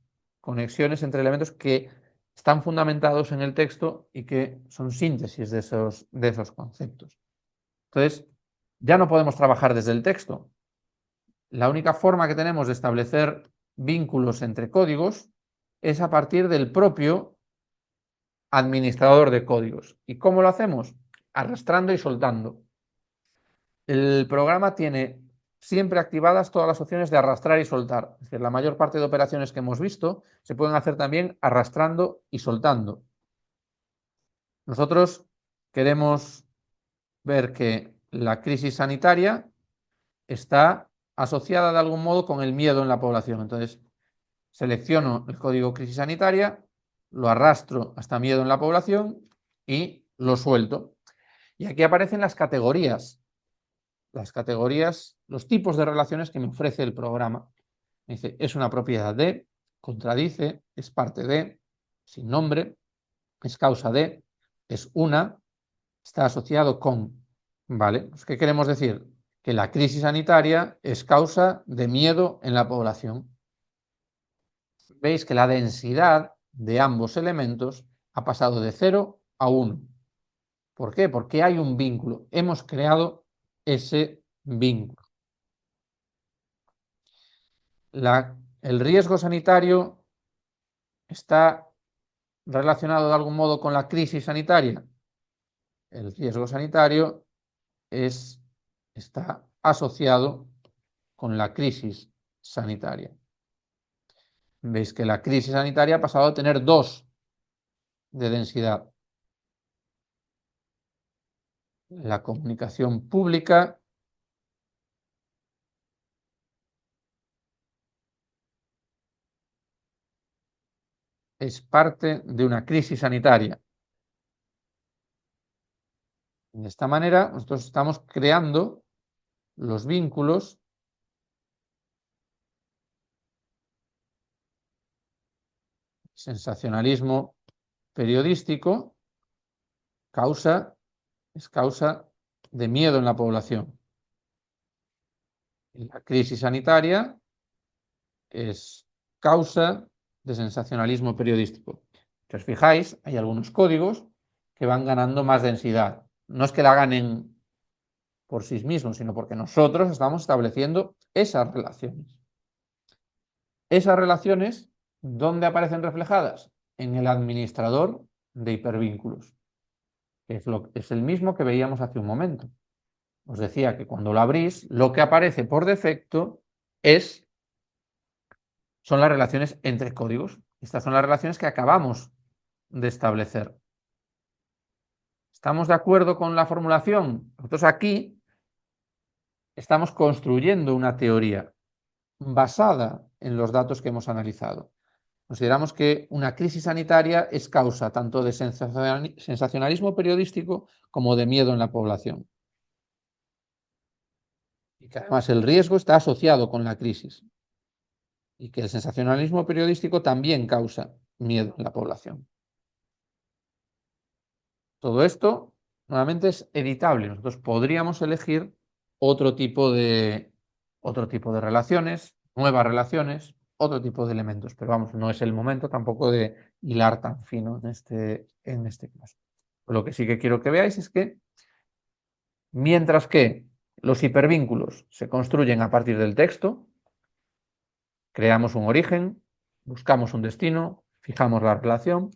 conexiones entre elementos que están fundamentados en el texto y que son síntesis de esos conceptos. Entonces, ya no podemos trabajar desde el texto. La única forma que tenemos de establecer vínculos entre códigos es a partir del propio administrador de códigos. ¿Y cómo lo hacemos? Arrastrando y soltando. El programa tiene siempre activadas todas las opciones de arrastrar y soltar. Es decir, la mayor parte de operaciones que hemos visto se pueden hacer también arrastrando y soltando. Nosotros queremos ver que la crisis sanitaria está asociada de algún modo con el miedo en la población. Entonces, selecciono el código crisis sanitaria, lo arrastro hasta miedo en la población y lo suelto. Y aquí aparecen las categorías, los tipos de relaciones que me ofrece el programa. Me dice, es una propiedad de, contradice, es parte de, sin nombre, es causa de, es una, está asociado con. ¿Vale? Pues, ¿qué queremos decir? Que la crisis sanitaria es causa de miedo en la población. Veis que la densidad de ambos elementos ha pasado de 0 a 1. ¿Por qué? Porque hay un vínculo. Hemos creado ese vínculo. El riesgo sanitario está relacionado de algún modo con la crisis sanitaria. El riesgo sanitario está asociado con la crisis sanitaria. Veis que la crisis sanitaria ha pasado a tener 2 de densidad. La comunicación pública es parte de una crisis sanitaria. De esta manera, nosotros estamos creando los vínculos sensacionalismo periodístico es causa de miedo en la población. Y la crisis sanitaria es causa de sensacionalismo periodístico. Si os fijáis, hay algunos códigos que van ganando más densidad. No es que la ganen por sí mismos, sino porque nosotros estamos estableciendo esas relaciones. Esas relaciones, ¿dónde aparecen reflejadas? En el administrador de hipervínculos, que es el mismo que veíamos hace un momento. Os decía que cuando lo abrís, lo que aparece por defecto son las relaciones entre códigos. Estas son las relaciones que acabamos de establecer. ¿Estamos de acuerdo con la formulación? Nosotros aquí estamos construyendo una teoría basada en los datos que hemos analizado. Consideramos que una crisis sanitaria es causa tanto de sensacionalismo periodístico como de miedo en la población. Y que además el riesgo está asociado con la crisis. Y que el sensacionalismo periodístico también causa miedo en la población. Todo esto, nuevamente, es editable. Nosotros podríamos elegir otro tipo de relaciones, nuevas relaciones, otro tipo de elementos. Pero vamos, no es el momento tampoco de hilar tan fino en este caso. Lo que sí que quiero que veáis es que, mientras que los hipervínculos se construyen a partir del texto, creamos un origen, buscamos un destino, fijamos la relación.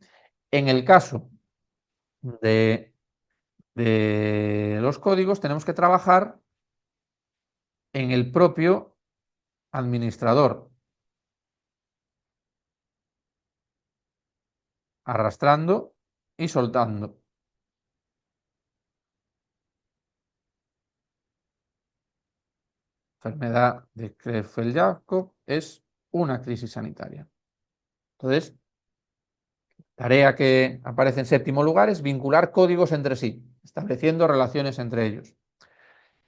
En el caso de los códigos, tenemos que trabajar en el propio administrador, arrastrando y soltando. Enfermedad de Creutzfeldt-Jakob es una crisis sanitaria. Entonces, tarea que aparece en séptimo lugar es vincular códigos entre sí, estableciendo relaciones entre ellos.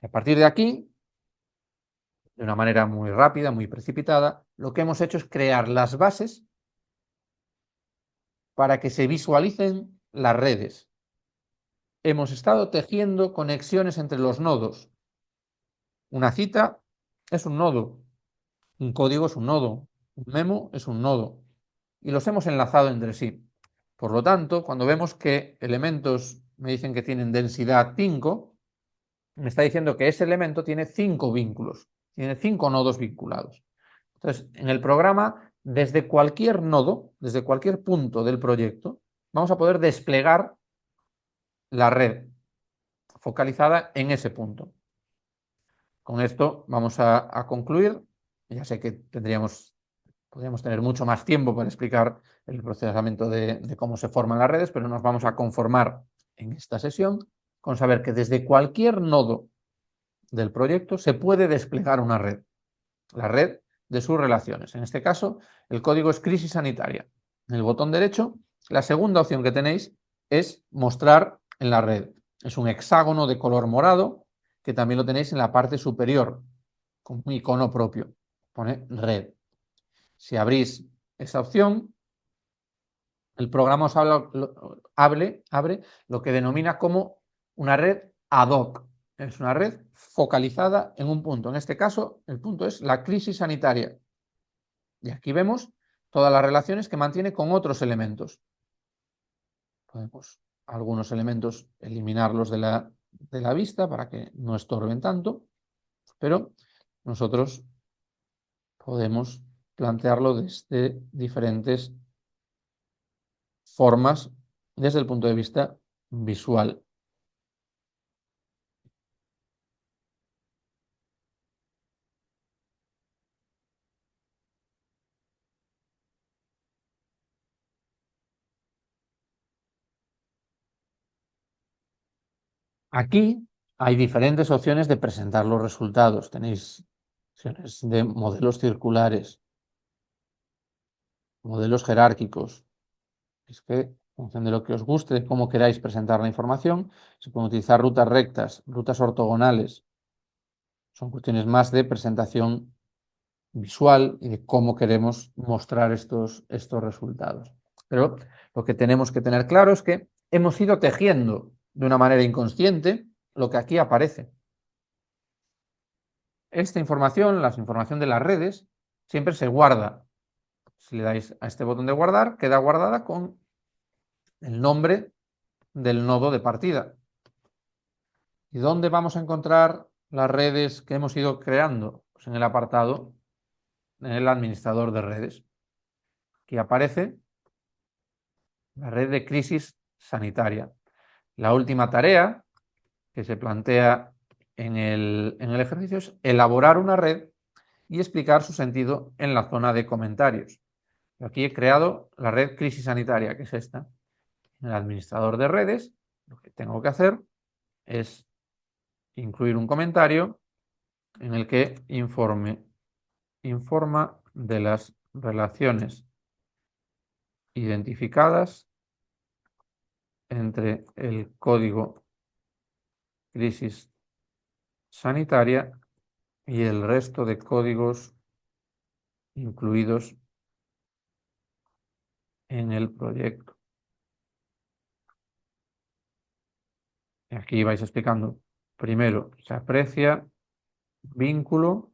Y a partir de aquí, de una manera muy rápida, muy precipitada, lo que hemos hecho es crear las bases para que se visualicen las redes. Hemos estado tejiendo conexiones entre los nodos. Una cita es un nodo, un código es un nodo, un memo es un nodo, y los hemos enlazado entre sí. Por lo tanto, cuando vemos que elementos me dicen que tienen densidad 5, me está diciendo que ese elemento tiene 5 vínculos, tiene 5 nodos vinculados. Entonces, en el programa, desde cualquier nodo, desde cualquier punto del proyecto, vamos a poder desplegar la red focalizada en ese punto. Con esto vamos a concluir. Ya sé que podríamos tener mucho más tiempo para explicar el procesamiento de cómo se forman las redes, pero nos vamos a conformar en esta sesión con saber que desde cualquier nodo del proyecto se puede desplegar una red, la red de sus relaciones. En este caso, el código es crisis sanitaria. En el botón derecho, la segunda opción que tenéis es mostrar en la red. Es un hexágono de color morado que también lo tenéis en la parte superior, con un icono propio. Pone red. Si abrís esa opción, el programa os abre lo que denomina como una red ad hoc. Es una red focalizada en un punto. En este caso, el punto es la crisis sanitaria. Y aquí vemos todas las relaciones que mantiene con otros elementos. Podemos algunos elementos eliminarlos de la vista para que no estorben tanto, pero nosotros podemos plantearlo desde diferentes formas desde el punto de vista visual. Aquí hay diferentes opciones de presentar los resultados. Tenéis opciones de modelos circulares, modelos jerárquicos. Es que, en función de lo que os guste, de cómo queráis presentar la información, se pueden utilizar rutas rectas, rutas ortogonales. Son cuestiones más de presentación visual y de cómo queremos mostrar estos resultados. Pero lo que tenemos que tener claro es que hemos ido tejiendo de una manera inconsciente lo que aquí aparece. Esta información, la información de las redes, siempre se guarda. Si le dais a este botón de guardar, queda guardada con el nombre del nodo de partida. ¿Y dónde vamos a encontrar las redes que hemos ido creando? Pues en el apartado, en el administrador de redes. Aquí aparece la red de crisis sanitaria. La última tarea que se plantea en el ejercicio es elaborar una red y explicar su sentido en la zona de comentarios. Yo aquí he creado la red crisis sanitaria, que es esta. En el administrador de redes, lo que tengo que hacer es incluir un comentario en el que informa de las relaciones identificadas entre el código crisis sanitaria y el resto de códigos incluidos en el proyecto. Y aquí vais explicando. Primero, se aprecia vínculo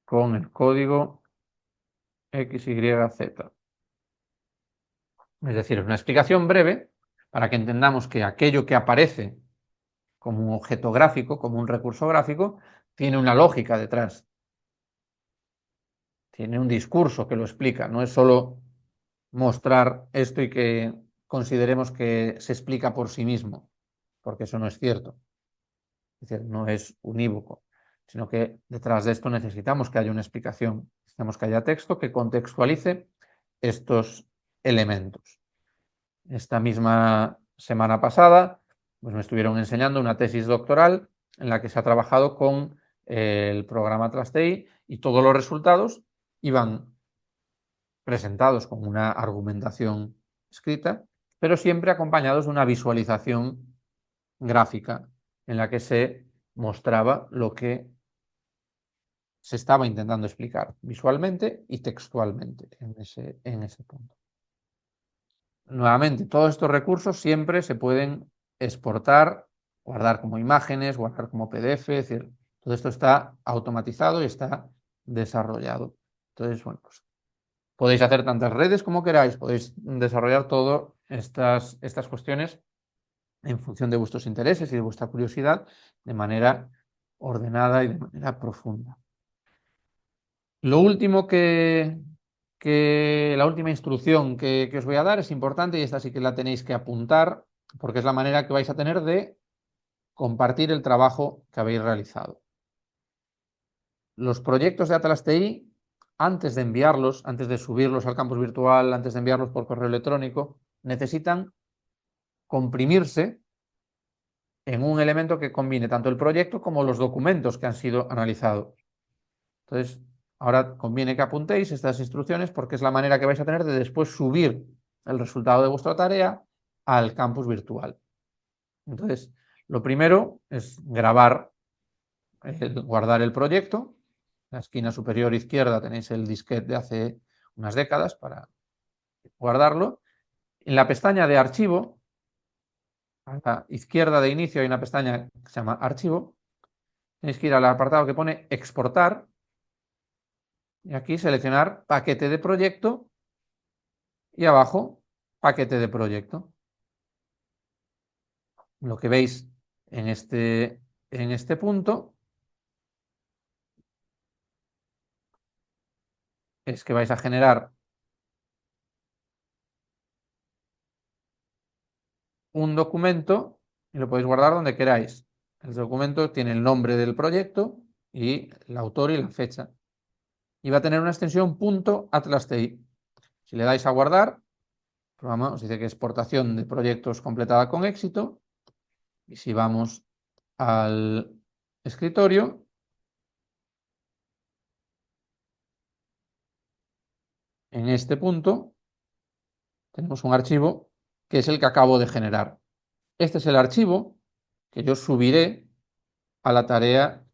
con el código XYZ. Es decir, es una explicación breve para que entendamos que aquello que aparece como un objeto gráfico, como un recurso gráfico, tiene una lógica detrás. tiene un discurso que lo explica, no es solo mostrar esto y que consideremos que se explica por sí mismo, porque eso no es cierto. Es decir, no es unívoco, sino que detrás de esto necesitamos que haya una explicación, necesitamos que haya texto que contextualice estos elementos. Esta misma semana pasada, pues me estuvieron enseñando una tesis doctoral en la que se ha trabajado con el programa Atlas TI y todos los resultados iban presentados con una argumentación escrita, pero siempre acompañados de una visualización gráfica en la que se mostraba lo que se estaba intentando explicar visualmente y textualmente en ese punto. Nuevamente, todos estos recursos siempre se pueden exportar, guardar como imágenes, guardar como PDF, es decir, todo esto está automatizado y está desarrollado. Entonces, bueno, pues podéis hacer tantas redes como queráis, podéis desarrollar todas estas cuestiones en función de vuestros intereses y de vuestra curiosidad de manera ordenada y de manera profunda. Lo último la última instrucción que os voy a dar es importante y esta sí que la tenéis que apuntar porque es la manera que vais a tener de compartir el trabajo que habéis realizado. Los proyectos de Atlas TI, antes de enviarlos, antes de subirlos al campus virtual, antes de enviarlos por correo electrónico, necesitan comprimirse en un elemento que combine tanto el proyecto como los documentos que han sido analizados. Entonces, ahora conviene que apuntéis estas instrucciones porque es la manera que vais a tener de después subir el resultado de vuestra tarea al campus virtual. Entonces, lo primero es guardar el proyecto. En la esquina superior izquierda tenéis el disquete de hace unas décadas para guardarlo. En la pestaña de archivo, a la izquierda de inicio hay una pestaña que se llama archivo. Tenéis que ir al apartado que pone exportar y aquí seleccionar paquete de proyecto y abajo paquete de proyecto. Lo que veis en este punto es que vais a generar un documento y lo podéis guardar donde queráis. El documento tiene el nombre del proyecto y el autor y la fecha. Y va a tener una extensión .atlas.ti. Si le dais a guardar, el programa os dice que exportación de proyectos completada con éxito. Y si vamos al escritorio, en este punto tenemos un archivo que es el que acabo de generar. Este es el archivo que yo subiré a la tarea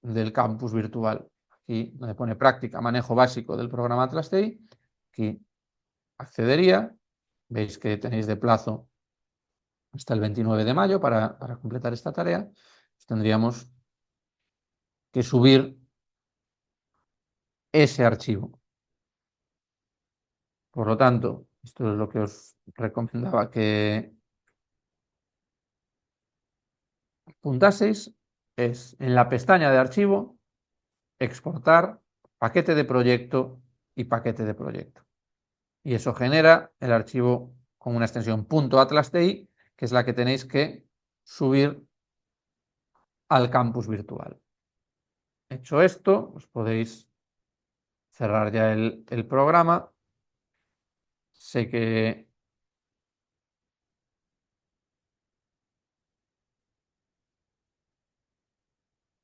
del campus virtual. Aquí donde pone práctica, manejo básico del programa Atlas TI, aquí accedería, veis que tenéis de plazo hasta el 29 de mayo para completar esta tarea, pues tendríamos que subir ese archivo. Por lo tanto, esto es lo que os recomendaba que apuntaseis, es en la pestaña de archivo, exportar, paquete de proyecto y paquete de proyecto. Y eso genera el archivo con una extensión .atlas.ti, que es la que tenéis que subir al campus virtual. Hecho esto, os podéis cerrar ya el programa. Sé que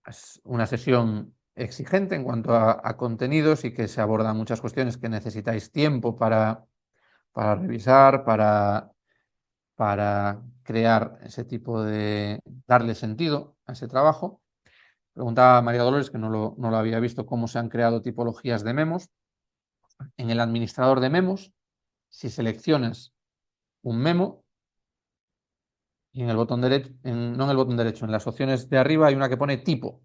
es una sesión exigente en cuanto a contenidos y que se abordan muchas cuestiones que necesitáis tiempo para revisar, para crear ese tipo de, darle sentido a ese trabajo. Preguntaba María Dolores, que no lo había visto, cómo se han creado tipologías de memos. En el administrador de memos, si seleccionas un memo, y en el botón derecho, no en el botón derecho, en las opciones de arriba hay una que pone tipo.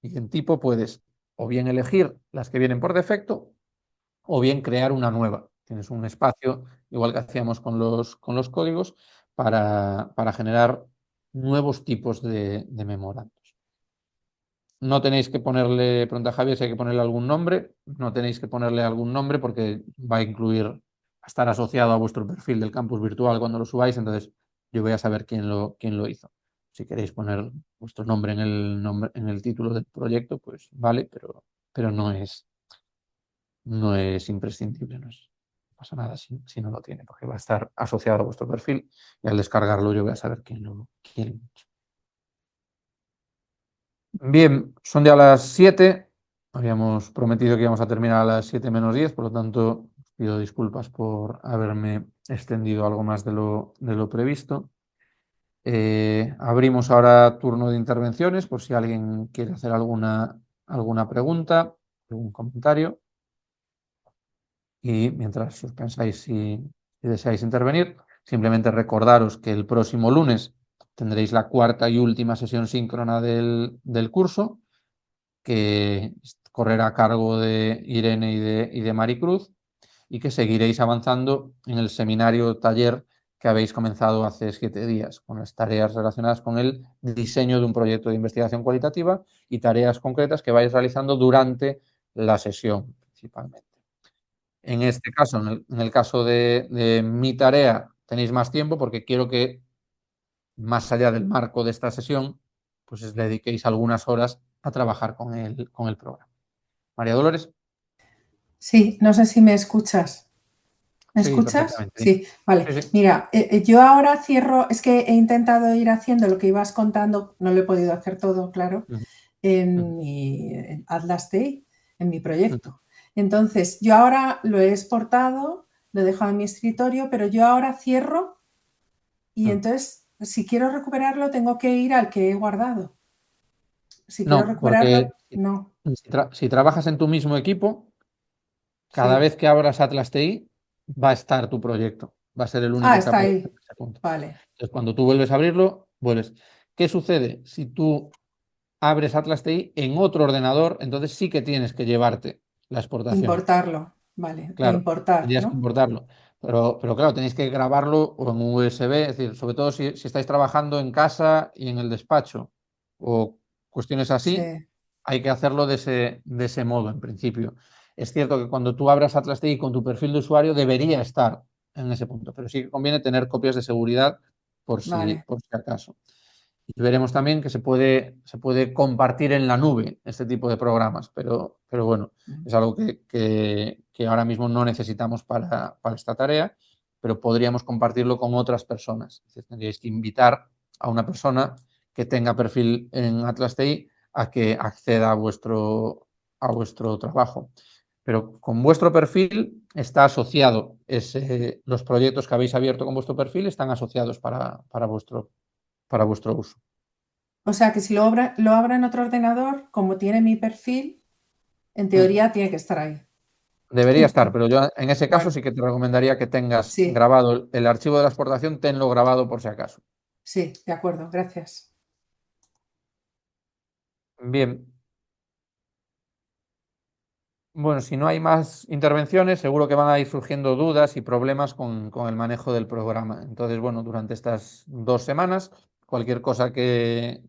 Y en tipo puedes o bien elegir las que vienen por defecto o bien crear una nueva. Tienes un espacio, igual que hacíamos con los códigos, para generar nuevos tipos de memorandos. no tenéis que ponerle, pregunta Javier si hay que ponerle algún nombre, no tenéis que ponerle algún nombre porque va a incluir, va a estar asociado a vuestro perfil del campus virtual cuando lo subáis, entonces yo voy a saber quién lo hizo. Si queréis poner vuestro nombre en el título del proyecto, pues vale, pero no es imprescindible, no pasa nada si no lo tiene, porque va a estar asociado a vuestro perfil y al descargarlo yo voy a saber quién lo ha hecho. Bien, son ya las 7. Habíamos prometido que íbamos a terminar a las 7 menos 10, por lo tanto, pido disculpas por haberme extendido algo más de lo previsto. Abrimos ahora turno de intervenciones, por si alguien quiere hacer alguna pregunta, algún comentario. Y mientras os pensáis si deseáis intervenir, simplemente recordaros que el próximo lunes tendréis la cuarta y última sesión síncrona del curso, que correrá a cargo de Irene y de Maricruz, y que seguiréis avanzando en el seminario taller que habéis comenzado hace 7 días, con las tareas relacionadas con el diseño de un proyecto de investigación cualitativa y tareas concretas que vais realizando durante la sesión, principalmente. En este caso, en el caso de mi tarea, tenéis más tiempo porque quiero que, más allá del marco de esta sesión, pues os dediquéis algunas horas a trabajar con el programa. María Dolores. Sí, no sé si me escuchas. ¿Me Sí, escuchas? perfectamente. Sí, vale. Sí, sí. Mira, yo ahora cierro, es que he intentado ir haciendo lo que ibas contando, no lo he podido hacer todo, claro, en mi Atlas Day, en mi proyecto. Entonces, yo ahora lo he exportado, lo he dejado en mi escritorio, pero yo ahora cierro y entonces, si quiero recuperarlo, tengo que ir al que he guardado. Si quiero No, porque recuperarlo, no. si trabajas en tu mismo equipo, cada Sí. vez que abras Atlas TI, va a estar tu proyecto. Va a ser el Ah, único que está aparece ahí. en ese punto. Vale. Entonces, cuando tú vuelves a abrirlo, vuelves. ¿Qué sucede? Si tú abres Atlas TI en otro ordenador, entonces sí que tienes que llevarte la exportación. Importarlo. Vale. E Claro, importar, tendrías que ¿no? importarlo. Pero claro, tenéis que grabarlo o en USB, es decir, sobre todo si estáis trabajando en casa y en el despacho o cuestiones así, Sí. hay que hacerlo de ese modo en principio. Es cierto que cuando tú abras Atlas TI con tu perfil de usuario debería estar en ese punto, pero sí que conviene tener copias de seguridad Vale. por si acaso. Y veremos también que se puede compartir en la nube este tipo de programas, pero bueno, es algo que ahora mismo no necesitamos para esta tarea, pero podríamos compartirlo con otras personas. Es decir, tendríais que invitar a una persona que tenga perfil en Atlas TI a que acceda a vuestro trabajo. Pero con vuestro perfil está asociado, los proyectos que habéis abierto con vuestro perfil están asociados para vuestro uso. O sea que si lo abra en otro ordenador, como tiene mi perfil, en teoría tiene que estar ahí. Debería estar, pero yo en ese caso Vale. sí que te recomendaría que tengas Sí, grabado el archivo de la exportación, tenlo grabado por si acaso. sí, de acuerdo, gracias. Bien. Bueno, si no hay más intervenciones, seguro que van a ir surgiendo dudas y problemas con el manejo del programa. Entonces, bueno, durante estas 2 semanas, cualquier cosa que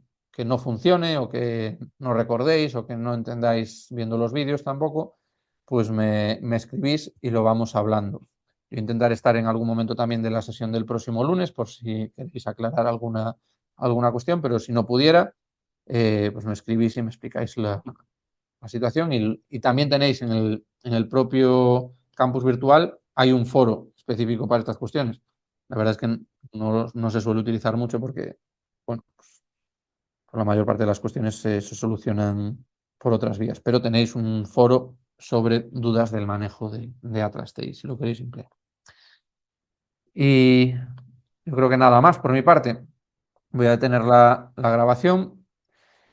no funcione o que no recordéis o que no entendáis viendo los vídeos tampoco, pues me escribís y lo vamos hablando. Yo intentaré estar en algún momento también de la sesión del próximo lunes por si queréis aclarar alguna cuestión, pero si no pudiera, pues me escribís y me explicáis la situación y también tenéis en el propio campus virtual, hay un foro específico para estas cuestiones. La verdad es que no se suele utilizar mucho porque, bueno, pues, por la mayor parte de las cuestiones se solucionan por otras vías, pero tenéis un foro sobre dudas del manejo de Atlas TI, si lo queréis emplear. Y yo creo que nada más por mi parte. Voy a detener la grabación